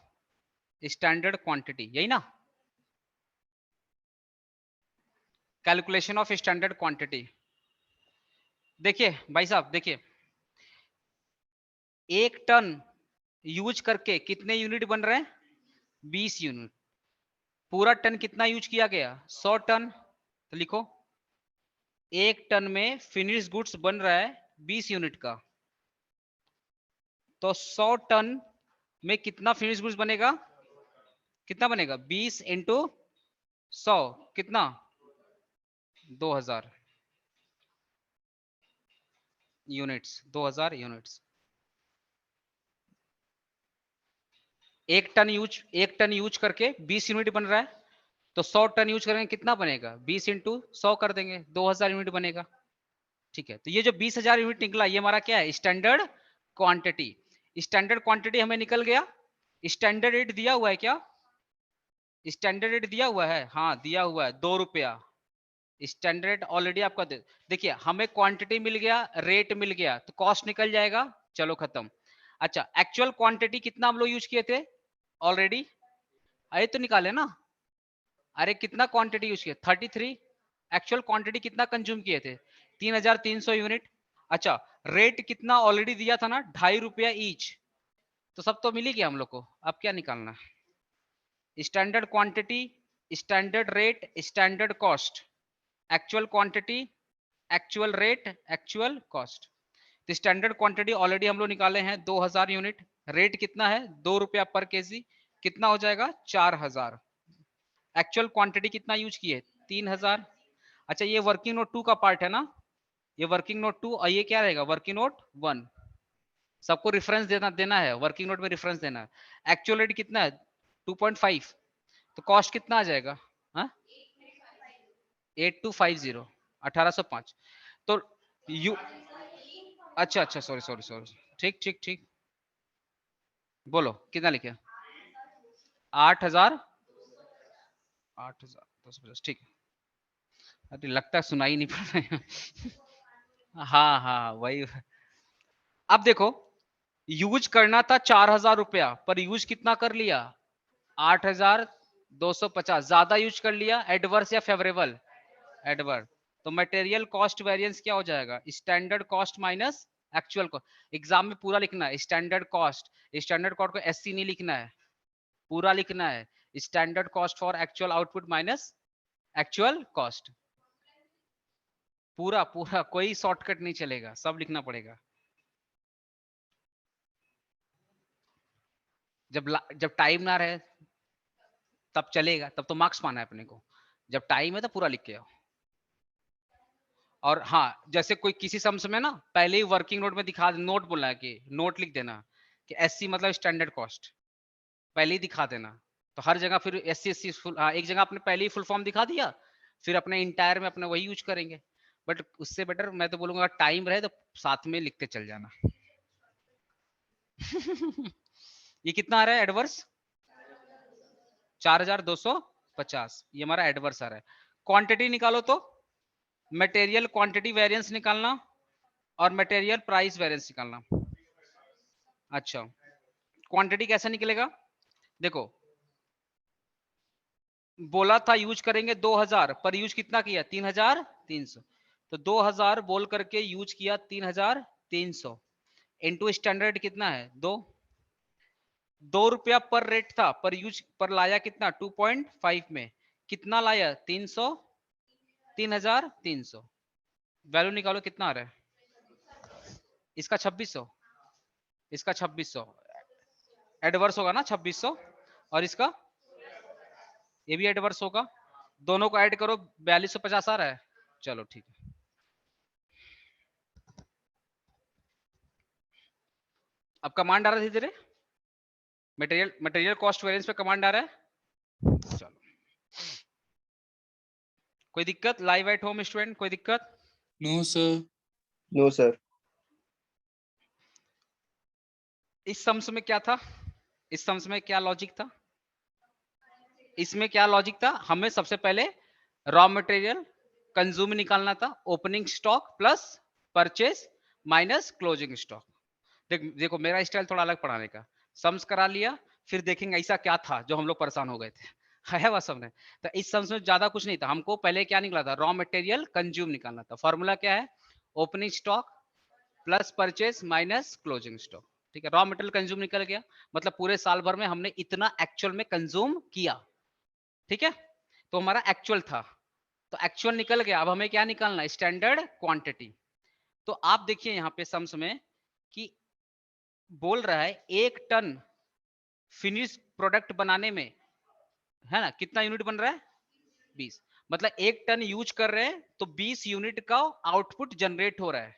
A: standard quantity, यही ना, कैलकुलेशन ऑफ स्टैंडर्ड क्वांटिटी। देखिए भाई साहब, देखिए 1 टन यूज करके कितने यूनिट बन रहे हैं, 20 यूनिट। पूरा टन कितना यूज किया गया, 100 टन। तो लिखो 1 टन में फिनिश गुड्स बन रहा है 20 यूनिट का, तो 100 टन में कितना फिनिश गुड्स बनेगा, कितना बनेगा 20 इंटू 100, कितना 2000 यूनिट्स, 2000 यूनिट्स। 1 टन यूज करके 20 यूनिट बन रहा है, तो 100 टन यूज करेंगे कितना बनेगा, 20 इंटू 100 कर देंगे, 2000 यूनिट बनेगा। ठीक है, तो ये जो 20,000 यूनिट निकला, ये हमारा क्या है, स्टैंडर्ड क्वांटिटी। स्टैंडर्ड क्वांटिटी हमें निकल गया। स्टैंडर्ड रेट दिया हुआ है क्या, स्टैंडर्ड रेट दिया हुआ है, हाँ दिया हुआ है, 2 रुपया। स्टैंडर्ड ऑलरेडी आपका देखिए, हमें क्वांटिटी मिल गया, रेट मिल गया, तो कॉस्ट निकल जाएगा, चलो खत्म। अच्छा एक्चुअल क्वांटिटी कितना हम लोग यूज किए थे ऑलरेडी, अरे तो निकाले ना, अरे कितना क्वांटिटी यूज किया, 33। एक्चुअल क्वांटिटी कितना कंज्यूम किए थे, 3300 यूनिट। अच्छा रेट कितना ऑलरेडी दिया था ना, 2.5 रुपया ईच, तो सब तो मिल ही गया हम लोग को, अब क्या निकालना? Standard quantity, standard rate, standard cost, actual quantity, actual rate, actual cost. तो स्टैंडर्ड क्वांटिटी ऑलरेडी हम लोग निकाले हैं 2000 यूनिट, रेट कितना है 2 रुपया पर केजी, कितना हो जाएगा 4000। एक्चुअल क्वांटिटी कितना यूज किए 3000। अच्छा ये वर्किंग नोट 2 का पार्ट है ना, ये वर्किंग नोट 2 और ये क्या रहेगा वर्किंग नोट 1। सबको रेफरेंस देना है, वर्किंग नोट में रेफरेंस देना है। एक्चुअल रेट कितना है 2.5, तो कॉस्ट कितना आ जाएगा? हाँ 8250, 1805। तो यू अच्छा सॉरी सॉरी सॉरी, ठीक ठीक ठीक, बोलो कितना लिखे? 8000, 8250, ठीक है। अरे लगता है सुनाई नहीं पड़ रहा है। हाँ वही। अब देखो यूज करना था 4000 रुपया, पर यूज कितना कर लिया 8250, ज्यादा यूज कर लिया। एडवर्स या फेवरेबल? एडवर्स। तो मटेरियल कॉस्ट वेरिएंस क्या हो जाएगा? Standard cost minus actual cost. Exam में पूरा लिखना है स्टैंडर्ड कॉस्ट, स्टैंडर्ड कॉस्ट को एससी नहीं लिखना है, पूरा लिखना है standard cost for actual output minus actual cost. पूरा पूरा, कोई शॉर्टकट नहीं चलेगा, सब लिखना पड़ेगा। जब टाइम ना रहे तब चलेगा, तब तो मार्क्स पाना है अपने को। जब टाइम है तो पूरा लिख के आओ। और हाँ जैसे कोई किसी सम्स में ना पहले ही वर्किंग नोट में दिखा, नोट बोलना है कि नोट लिख देना कि एससी मतलब स्टैंडर्ड कॉस्ट, पहले ही दिखा देना। तो हर जगह फिर एससी एससी फुल, हाँ एक जगह आपने पहले ही फुल फॉर्म दिखा दिया, फिर अपने इंटायर में अपने वही यूज करेंगे। बट उससे बेटर मैं तो बोलूंगा टाइम रहे तो साथ में लिखते चल जाना। ये कितना आ रहा है एडवर्स? 4250, ये हमारा एडवर्स आ रहा है। क्वांटिटी निकालो तो मटेरियल क्वांटिटी वेरिएंस निकालना और मटेरियल प्राइस वेरिएंस निकालना। अच्छा क्वांटिटी कैसे निकलेगा? देखो बोला था यूज करेंगे 2000, पर यूज कितना किया 3300, तो 2000 बोल करके यूज किया 3300 इनटू स्टैंडर्ड कितना है 2 रुपया पर रेट था, पर यूज पर लाया कितना 2.5 में, कितना लाया 300, 3300। वैल्यू निकालो कितना आ रहा है? इसका 2600, इसका 2600 एडवर्स होगा ना 2600, और इसका ये भी एडवर्स होगा। दोनों को ऐड करो 4250 आ रहा है। चलो ठीक है, अब कमांड आ रहा है धीरे धीरे, मटेरियल कॉस्ट वेरिएंस पे कमांड आ रहा है। चलो कोई दिक्कत? लाइव एट होम स्टूडेंट कोई दिक्कत?
B: No sir.
C: No sir.
A: इस सम्स में क्या था, इस सम्स में क्या लॉजिक था? इसमें क्या लॉजिक था? हमें सबसे पहले रॉ मटेरियल कंज्यूम निकालना था, opening stock plus purchase minus closing stock. देखो मेरा स्टाइल थोड़ा अलग पढ़ाने का, सम्स करा लिया फिर देखेंगे ऐसा क्या था जो हम लोग परेशान हो गए थे। है वह सबने। तो इस सम्स में ज्यादा कुछ नहीं था, हमको पहले क्या निकला था रॉ मटेरियल कंज्यूम निकालना था। फॉर्मूला क्या है? Opening stock plus purchase minus closing stock. ठीक है, रॉ मटेरियल कंज्यूम निकल गया, मतलब पूरे साल भर में हमने इतना एक्चुअल में कंज्यूम किया। ठीक है, तो हमारा एक्चुअल था, तो एक्चुअल निकल गया। अब हमें क्या निकालना है? Standard quantity. तो आप देखिए यहाँ पे सम्स में कि बोल रहा है 1 टन फिनिश प्रोडक्ट बनाने में, है ना, कितना यूनिट बन रहा है 20, मतलब 1 टन यूज कर रहे हैं तो 20 यूनिट का आउटपुट जनरेट हो रहा है।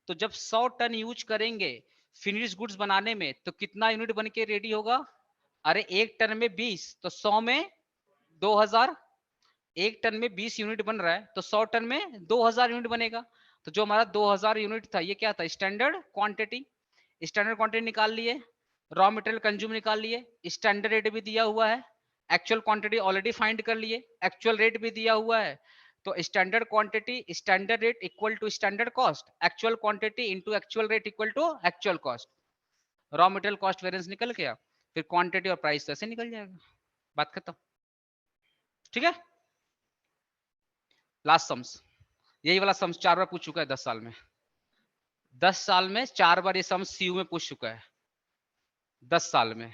A: तो जब 100 टन यूज करेंगे फिनिश गुड्स बनाने में तो कितना यूनिट बन के रेडी होगा? अरे 1 टन में 20 तो 100 में 2000, 1 टन में 20 यूनिट बन रहा है तो 100 टन में 2000 यूनिट बनेगा। तो जो हमारा 2000 यूनिट था ये क्या था? Standard quantity. स्टैंडर्ड क्वांटिटी निकाल लिए, रॉ मटेरियल कंज्यूम निकाल लिए, स्टैंडर्ड रेट भी दिया हुआ है, एक्चुअल क्वांटिटी ऑलरेडी फाइंड कर लिए, एक्चुअल रेट भी दिया हुआ है। तो standard quantity standard rate equal to standard cost, actual quantity into actual rate equal to actual cost. Raw material cost variance निकल गया, फिर क्वांटिटी और प्राइस तो ऐसे निकल जाएगा, बात खत्म। ठीक है, लास्ट सम्स, यही वाला सम्स 4 बार पूछ चुका है 10 साल में, 10 साल में 4 बार ये सम्स सीयू में पूछ चुका है। 10 साल में।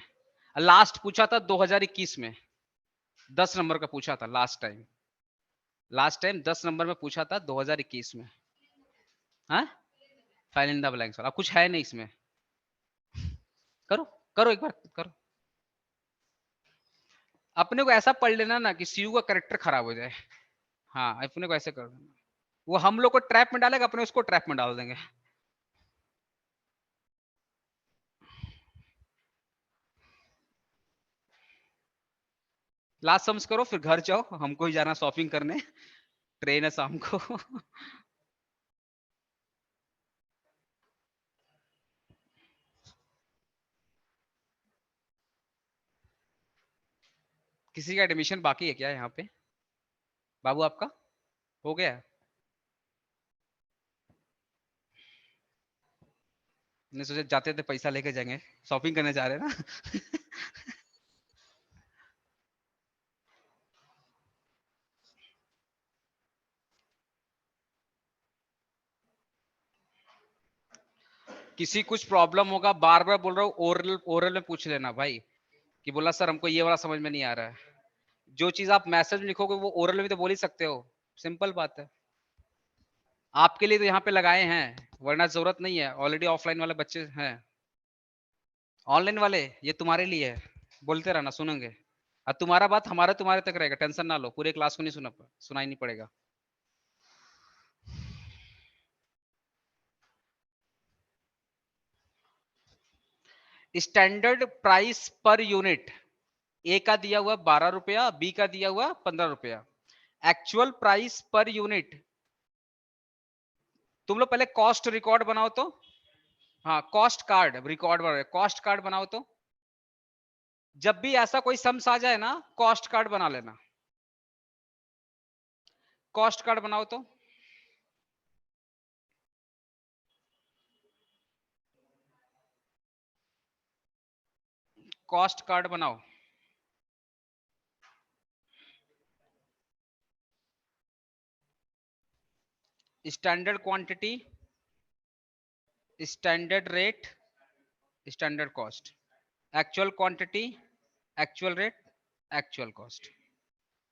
A: लास्ट पूछा था 2021 में, 10 नंबर का पूछा था लास्ट टाइम 10 नंबर में पूछा था 2021 में। हाँ, फाइल इन द ब्लैंक्स वाला कुछ है नहीं इसमें। करो करो एक बार करो। अपने को ऐसा पढ़ लेना ना कि सीयू का करेक्टर खराब हो जाए। हाँ, अपने को ऐसे कर देना, वो हम लोग को ट्रैप में डालेगा, अपने उसको ट्रैप में डाल देंगे। लास्ट सम्स करो फिर घर जाओ, हमको ही जाना शॉपिंग करने, ट्रेन है शाम को। किसी का एडमिशन बाकी है क्या यहाँ पे? बाबू आपका हो गया? नहीं सोचे जाते थे पैसा लेके जाएंगे, शॉपिंग करने जा रहे हैं ना। किसी कुछ प्रॉब्लम होगा, बार बार बोल रहा हूँ, ओरल ओरल में पूछ लेना भाई, कि बोला सर हमको ये वाला समझ में नहीं आ रहा है। जो चीज आप मैसेज में लिखोगे वो ओरल में तो बोल ही सकते हो, सिंपल बात है। आपके लिए तो यहाँ पे लगाए हैं, वरना जरूरत नहीं है, ऑलरेडी ऑफलाइन वाले बच्चे हैं। ऑनलाइन वाले ये तुम्हारे लिए है, बोलते रहना सुनेंगे, और तुम्हारा बात हमारे तुम्हारे तक रहेगा, टेंशन ना लो, पूरे क्लास को नहीं सुनाई नहीं पड़ेगा। स्टैंडर्ड प्राइस पर यूनिट, ए का दिया हुआ 12 रुपया, बी का दिया हुआ 15 रुपया। एक्चुअल प्राइस पर यूनिट, तुम लोग पहले कॉस्ट रिकॉर्ड बनाओ तो, हाँ कॉस्ट कार्ड रिकॉर्ड बनाओ, कॉस्ट कार्ड बनाओ तो, जब भी ऐसा कोई सम्स आ जाए ना कॉस्ट कार्ड बना लेना, कॉस्ट कार्ड बनाओ तो। कॉस्ट कार्ड बनाओ, standard quantity, standard rate, standard cost, actual quantity, actual rate, actual cost,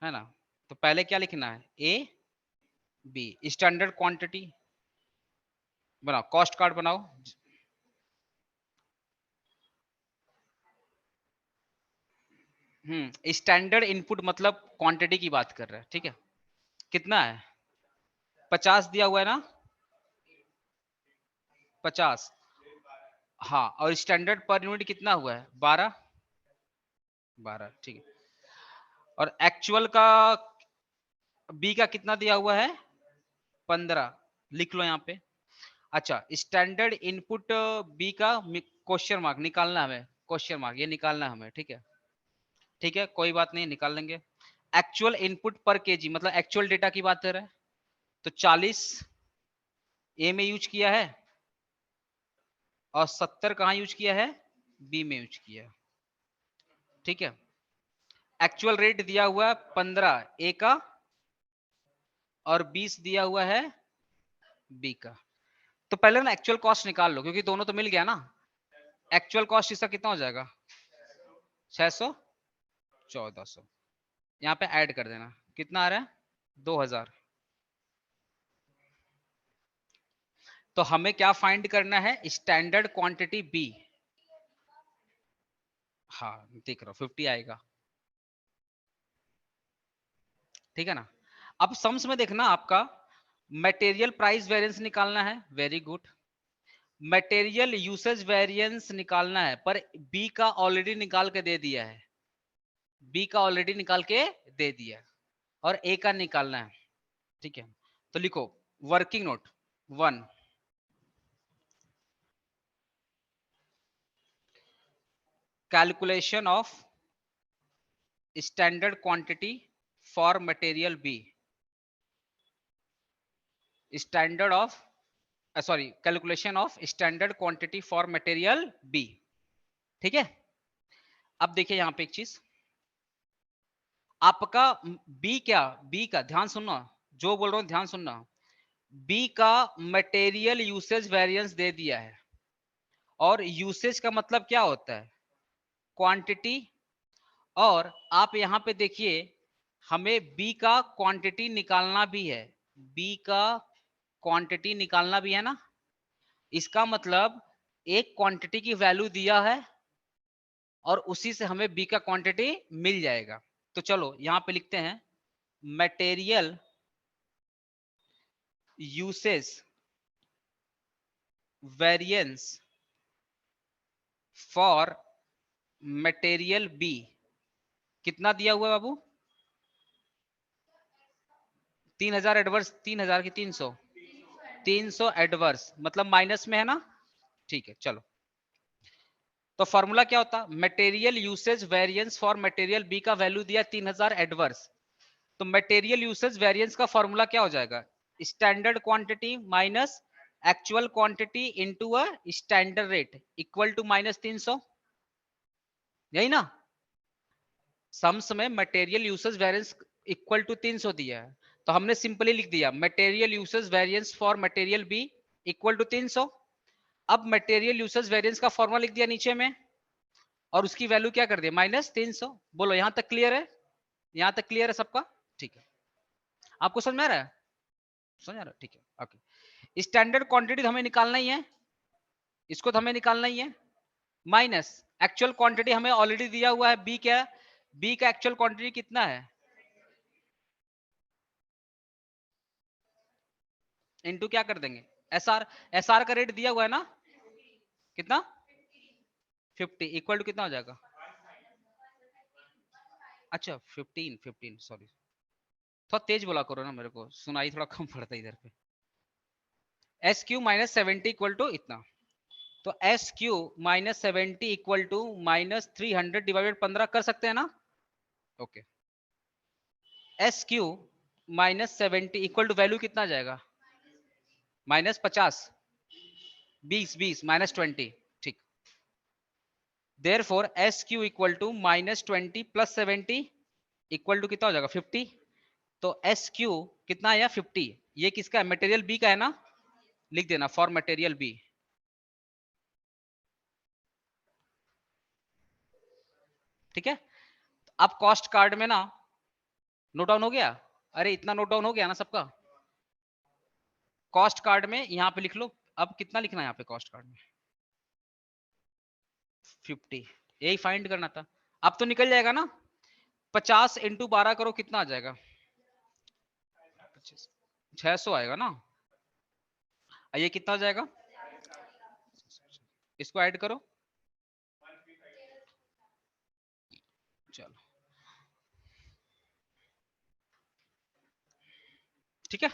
A: है ना। तो पहले क्या लिखना है, ए बी, स्टैंडर्ड क्वांटिटी बनाओ, कॉस्ट कार्ड बनाओ। स्टैंडर्ड इनपुट मतलब क्वांटिटी की बात कर रहे हैं, ठीक है। कितना है, 50 दिया हुआ है ना, 50, हाँ, और स्टैंडर्ड पर यूनिट कितना हुआ है, 12, 12, ठीक है। और एक्चुअल का बी का कितना दिया हुआ है, 15, लिख लो यहाँ पे। अच्छा, स्टैंडर्ड इनपुट बी का क्वेश्चन मार्क निकालना हमें, क्वेश्चन मार्क ये निकालना हमें, ठीक है, ठीक है, कोई बात नहीं निकाल लेंगे। एक्चुअल इनपुट पर केजी मतलब एक्चुअल डेटा की बात कर रहे हैं, तो 40 ए में यूज किया है, और 70 कहाँ यूज किया है, बी में यूज किया है, ठीक है। एक्चुअल रेट दिया हुआ है 15 ए का, और 20 दिया हुआ है बी का। तो पहले ना एक्चुअल कॉस्ट निकाल लो, क्योंकि दोनों तो मिल गया ना। एक्चुअल कॉस्ट इसका कितना हो जाएगा, 600, 1400, यहाँ पे ऐड कर देना, कितना आ रहा है, 2000। तो हमें क्या फाइंड करना है, स्टैंडर्ड क्वांटिटी बी, हाँ देख रहा हूं 50 आएगा, ठीक है ना। अब सम्स में देखना आपका मटेरियल प्राइस वेरिएंस निकालना है, very good. Material usage variance निकालना है, पर बी का ऑलरेडी निकाल के दे दिया है, बी का ऑलरेडी निकाल के दे दिया, और ए का निकालना है, ठीक है। तो लिखो working note 1, calculation of standard quantity for material B, standard of sorry calculation of standard quantity for material B, ठीक है। अब देखिए यहां पे एक चीज, आपका बी क्या, बी का ध्यान सुनना, जो बोल रहा हूं ध्यान सुनना, बी का मटेरियल यूसेज वेरिएंस दे दिया है, और यूसेज का मतलब क्या होता है, क्वांटिटी, और आप यहां पे देखिए हमें बी का क्वांटिटी निकालना भी है, बी का क्वांटिटी निकालना भी है ना। इसका मतलब एक क्वांटिटी की वैल्यू दिया है और उसी से हमें बी का क्वांटिटी मिल जाएगा। तो चलो यहां पे लिखते हैं material usage variance for material B. कितना दिया हुआ है बाबू? 3000 एडवर्स, 3000 की 300, 300 एडवर्स मतलब माइनस में है ना। ठीक है चलो, तो फॉर्मूला क्या होता? Material usage variance for material B का वैल्यू दिया 3000 एडवर्स, तो मटेरियल यूसेज वेरिएंस का फॉर्मूला क्या हो जाएगा? Standard quantity minus actual quantity into a standard rate equal to -300, यही ना। सम्स में material usage variance equal to 300 दिया है, तो हमने सिंपली लिख दिया material usage variance for material B equal to 300। अब मटेरियल यूसेज वेरिएंस का फॉर्मूला लिख दिया नीचे में और उसकी वैल्यू क्या कर दिया? -300। बोलो यहां तक क्लियर है? यहां तक क्लियर है सबका? ठीक है, आपको समझ में आ रहा है? समझ आ रहा है? ठीक है ओके। स्टैंडर्ड क्वांटिटी हमें निकालना ही है, इसको तो हमें निकालना ही है, माइनस एक्चुअल क्वांटिटी हमें ऑलरेडी दिया हुआ है बी। क्या? बी का एक्चुअल क्वांटिटी कितना है? इनटू क्या कर देंगे? एसआर, एसआर का रेट दिया हुआ है ना, कितना? 50 इक्वल टू कितना हो जाएगा? अच्छा 15 सॉरी, थोड़ा तेज बोला करो ना, मेरे को सुनाई थोड़ा कम पड़ता है इधर पे। S Q minus 70 equal to इतना, तो S Q minus 70 equal to -300 divided 15 कर सकते हैं ना। Okay, S Q -70 equal to value कितना आ जाएगा? -50, 20 -20, ठीक। Therefore S Q equal to -20 + 70 equal to कितना हो जाएगा? 50। तो एस क्यू कितना आया? 50। ये किसका है? मटेरियल बी का है ना, लिख देना फॉर मटेरियल बी। ठीक है, अब कॉस्ट कार्ड में ना नोट डाउन हो गया? अरे इतना नोट डाउन हो गया ना सबका? कॉस्ट कार्ड में यहां पे लिख लो। अब कितना लिखना है यहाँ पे कॉस्ट कार्ड में? 50, यही फाइंड करना था। अब तो निकल जाएगा ना। 50 इंटू 12 करो, कितना आ जाएगा? 600 आएगा ना। ये कितना हो जाएगा? इसको ऐड करो, चलो ठीक है।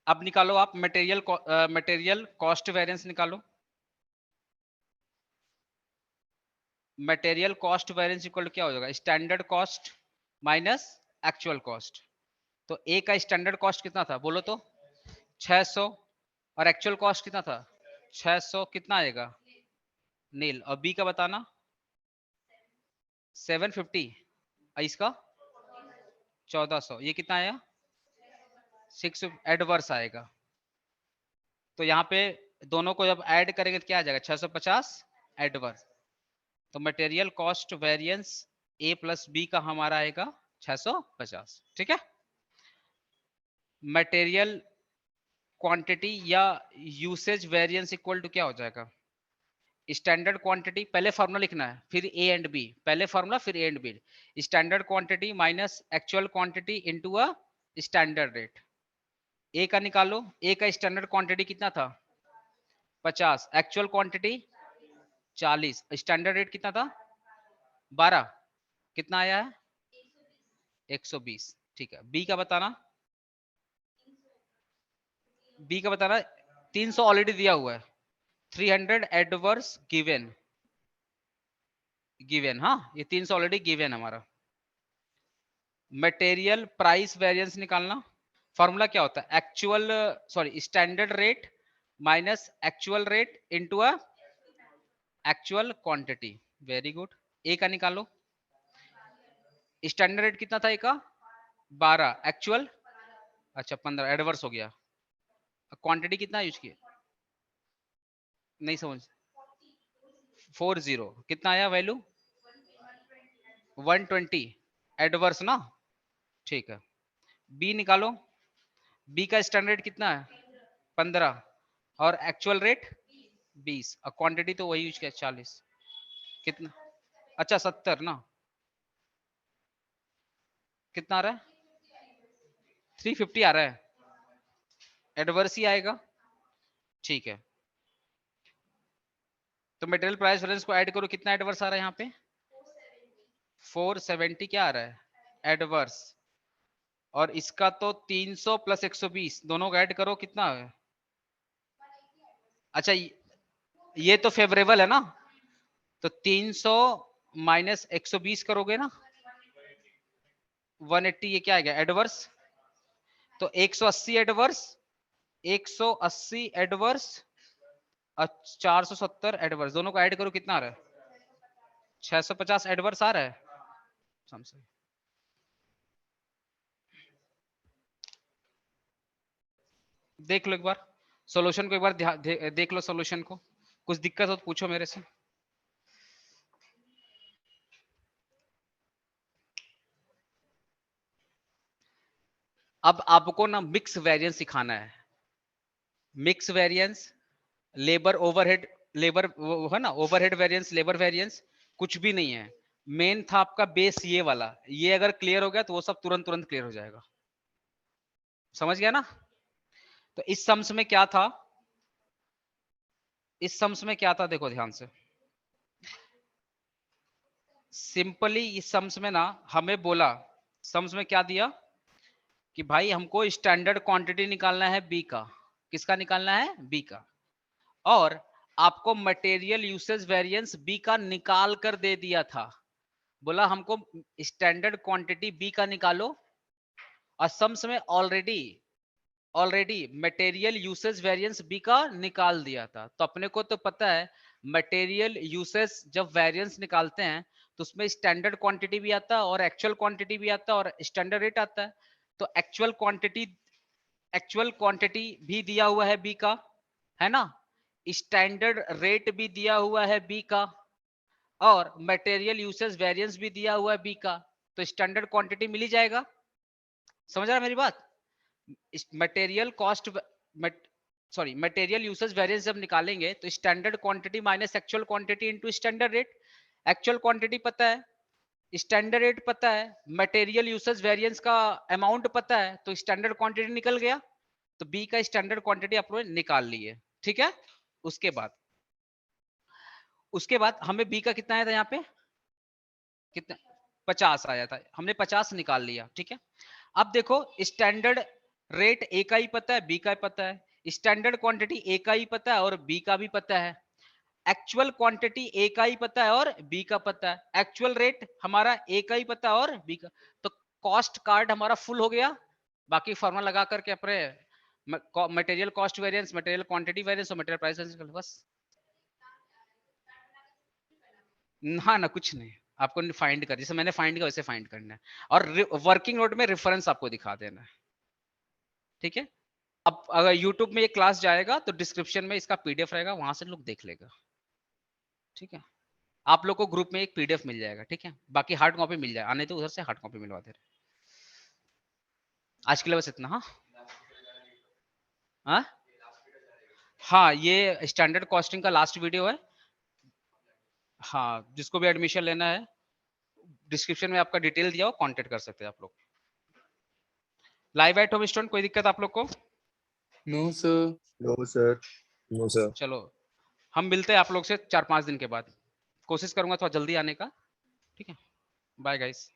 A: अब निकालो आप मटेरियल कॉस्ट वेरिएंस निकालो। मटेरियल कॉस्ट वेरिएंस इक्वल क्या हो जाएगा? Standard cost minus actual cost. तो ए का स्टैंडर्ड कॉस्ट कितना था बोलो तो? 600, और एक्चुअल कॉस्ट कितना था? 600, कितना आएगा? नील। और बी का बताना? 750, और इसका 1400, ये कितना आया? 6 एडवर्स आएगा। तो यहाँ पे दोनों को जब ऐड करेंगे तो क्या आ जाएगा? 650 एडवर्स। तो मटेरियल कॉस्ट वेरिएंस ए प्लस बी का हमारा आएगा 650। ठीक है, मटेरियल क्वांटिटी या यूसेज वेरिएंस इक्वल टू क्या हो जाएगा? स्टैंडर्ड क्वांटिटी, पहले फॉर्मूला लिखना है फिर ए एंड बी, पहले फॉर्मूला फिर A and B. Standard quantity minus actual quantity into a standard rate. A का निकालो, ए का स्टैंडर्ड क्वांटिटी कितना था? 50, एक्चुअल क्वांटिटी 40, स्टैंडर्ड रेट कितना था? 12, कितना आया है? 120। ठीक है, बी का बताना? बी का बताना 300 ऑलरेडी दिया हुआ है, 300 एडवर्स गिवन, गिवन हाँ, ये 300 ऑलरेडी गिवन हमारा। मटेरियल प्राइस वेरिएंस निकालना, फॉर्मूला क्या होता है? Actual sorry standard rate minus actual rate into a actual quantity. Very good. A का निकालो, स्टैंडर्ड रेट कितना था ए का? 12, एक्चुअल अच्छा 15, एडवर्स हो गया। क्वांटिटी कितना यूज किया? नहीं समझ, 40 कितना आया वैल्यू 120 एडवर्स ना, ठीक है। बी निकालो, बी का स्टैंडर्ड कितना है 15 और एक्चुअल रेट 20 और क्वांटिटी तो वही यूज किया 40 कितना, अच्छा 70 ना, कितना आ रहा है 350 आ रहा है, एडवर्स ही आएगा, ठीक है। तो मटेरियल प्राइस वेरिएंस को ऐड करो, कितना एडवर्स आ रहा है यहाँ पे 470 क्या आ रहा है एडवर्स, और इसका तो 300 प्लस 120 दोनों को ऐड करो कितना है, अच्छा ये तो फेवरेबल है ना, तो 300 माइनस 120 करोगे ना 180, ये क्या आएगा एडवर्स, तो 180 एडवर्स, 180 एडवर्स और 470 एडवर्स, दोनों को ऐड करो कितना आ रहा है 650 एडवर्स आ रहा है। देख लो एक बार सॉल्यूशन को, एक बार देख लो सॉल्यूशन को, कुछ दिक्कत हो तो पूछो मेरे से। अब आपको ना मिक्स वेरिएंस सिखाना है, mix variance, labour overhead, labour वो है ना ओवरहेड वेरिएंस, लेबर वेरिएंस कुछ भी नहीं है, मेन था आपका बेस ये वाला, ये अगर क्लियर हो गया तो वो सब तुरंत तुरंत क्लियर हो जाएगा, समझ गया ना। तो इस सम्स में क्या था, इस सम्स में क्या था देखो ध्यान से, सिंपली इस सम्स में ना हमें बोला, सम्स में क्या दिया कि भाई हमको स्टैंडर्ड क्वांटिटी निकालना है बी का, किसका निकालना है बी का, और आपको मटेरियल यूसेज वेरिएंस बी का निकाल कर दे दिया था, बोला हमको स्टैंडर्ड क्वांटिटी बी का निकालो, और सम्स में already material usage variance B का निकाल दिया था। तो अपने को तो पता है मटेरियल यूसेज जब वेरिएंस निकालते हैं तो उसमें स्टैंडर्ड क्वांटिटी भी आता है और एक्चुअल क्वांटिटी भी आता है और स्टैंडर्ड रेट आता है। तो एक्चुअल क्वांटिटी भी दिया हुआ है बी का, है ना, स्टैंडर्ड रेट भी दिया हुआ है बी का, और मटेरियल यूसेज वेरिएंस भी दिया हुआ है बी का, तो स्टैंडर्ड क्वांटिटी मिल ही जाएगा। समझ रहा है मेरी बात, material cost sorry material usage variance जब निकालेंगे तो standard quantity minus actual quantity into standard rate, actual quantity पता है, स्टैंडर्ड रेट पता है, मटेरियल यूसेज वेरिएंस का अमाउंट पता है, तो स्टैंडर्ड क्वांटिटी निकल गया, तो बी का स्टैंडर्ड क्वांटिटी आप लोग निकाल लिए, ठीक है। उसके बाद हमें बी का कितना आया था यहाँ पे, कितना 50 आया था, हमने 50 निकाल लिया, ठीक है। अब देखो स्टैंडर्ड रेट ए का ही पता है बी का ही पता है, स्टैंडर्ड क्वांटिटी ए का ही पता है और बी का भी पता है, एक्चुअल क्वांटिटी ए का ही पता है और बी का पता है, एक्चुअल रेट हमारा ए का ही पता है और बी का, तो कॉस्ट कार्ड हमारा फुल हो गया। बाकी फॉर्मूला लगा करके अपने material cost variance, material quantity variance और मटेरियल प्राइस वेरिएंस, बस ना ना कुछ नहीं, आपको फाइंड कर, जैसे मैंने फाइंड किया वैसे फाइंड करना है, और वर्किंग नोट में रेफरेंस आपको दिखा देना है, ठीक है। अब अगर YouTube में ये क्लास जाएगा तो डिस्क्रिप्शन में इसका पीडीएफ रहेगा, वहां से लोग देख लेगा, ठीक है। आप लोग को ग्रुप में एक पीडीएफ मिल जाएगा, ठीक है, बाकी हार्ड कॉपी मिल जाए, आने तो उधर से हार्ड कॉपी मिलवा दे रहे। आज के लिए बस इतना। हाँ हाँ हाँ, ये स्टैंडर्ड कॉस्टिंग का लास्ट वीडियो है। हाँ, जिसको भी एडमिशन लेना है डिस्क्रिप्शन में आपका डिटेल दिया हो, कांटेक्ट कर सकते हैं आप लोग। लाइव एट होम स्टूडेंट, कोई दिक्कत आप लोग को?
B: No sir.
C: No sir, no sir.
A: चलो हम मिलते हैं आप लोग से 4-5 दिन के बाद, कोशिश करूंगा थोड़ा जल्दी आने का, ठीक है। Bye guys.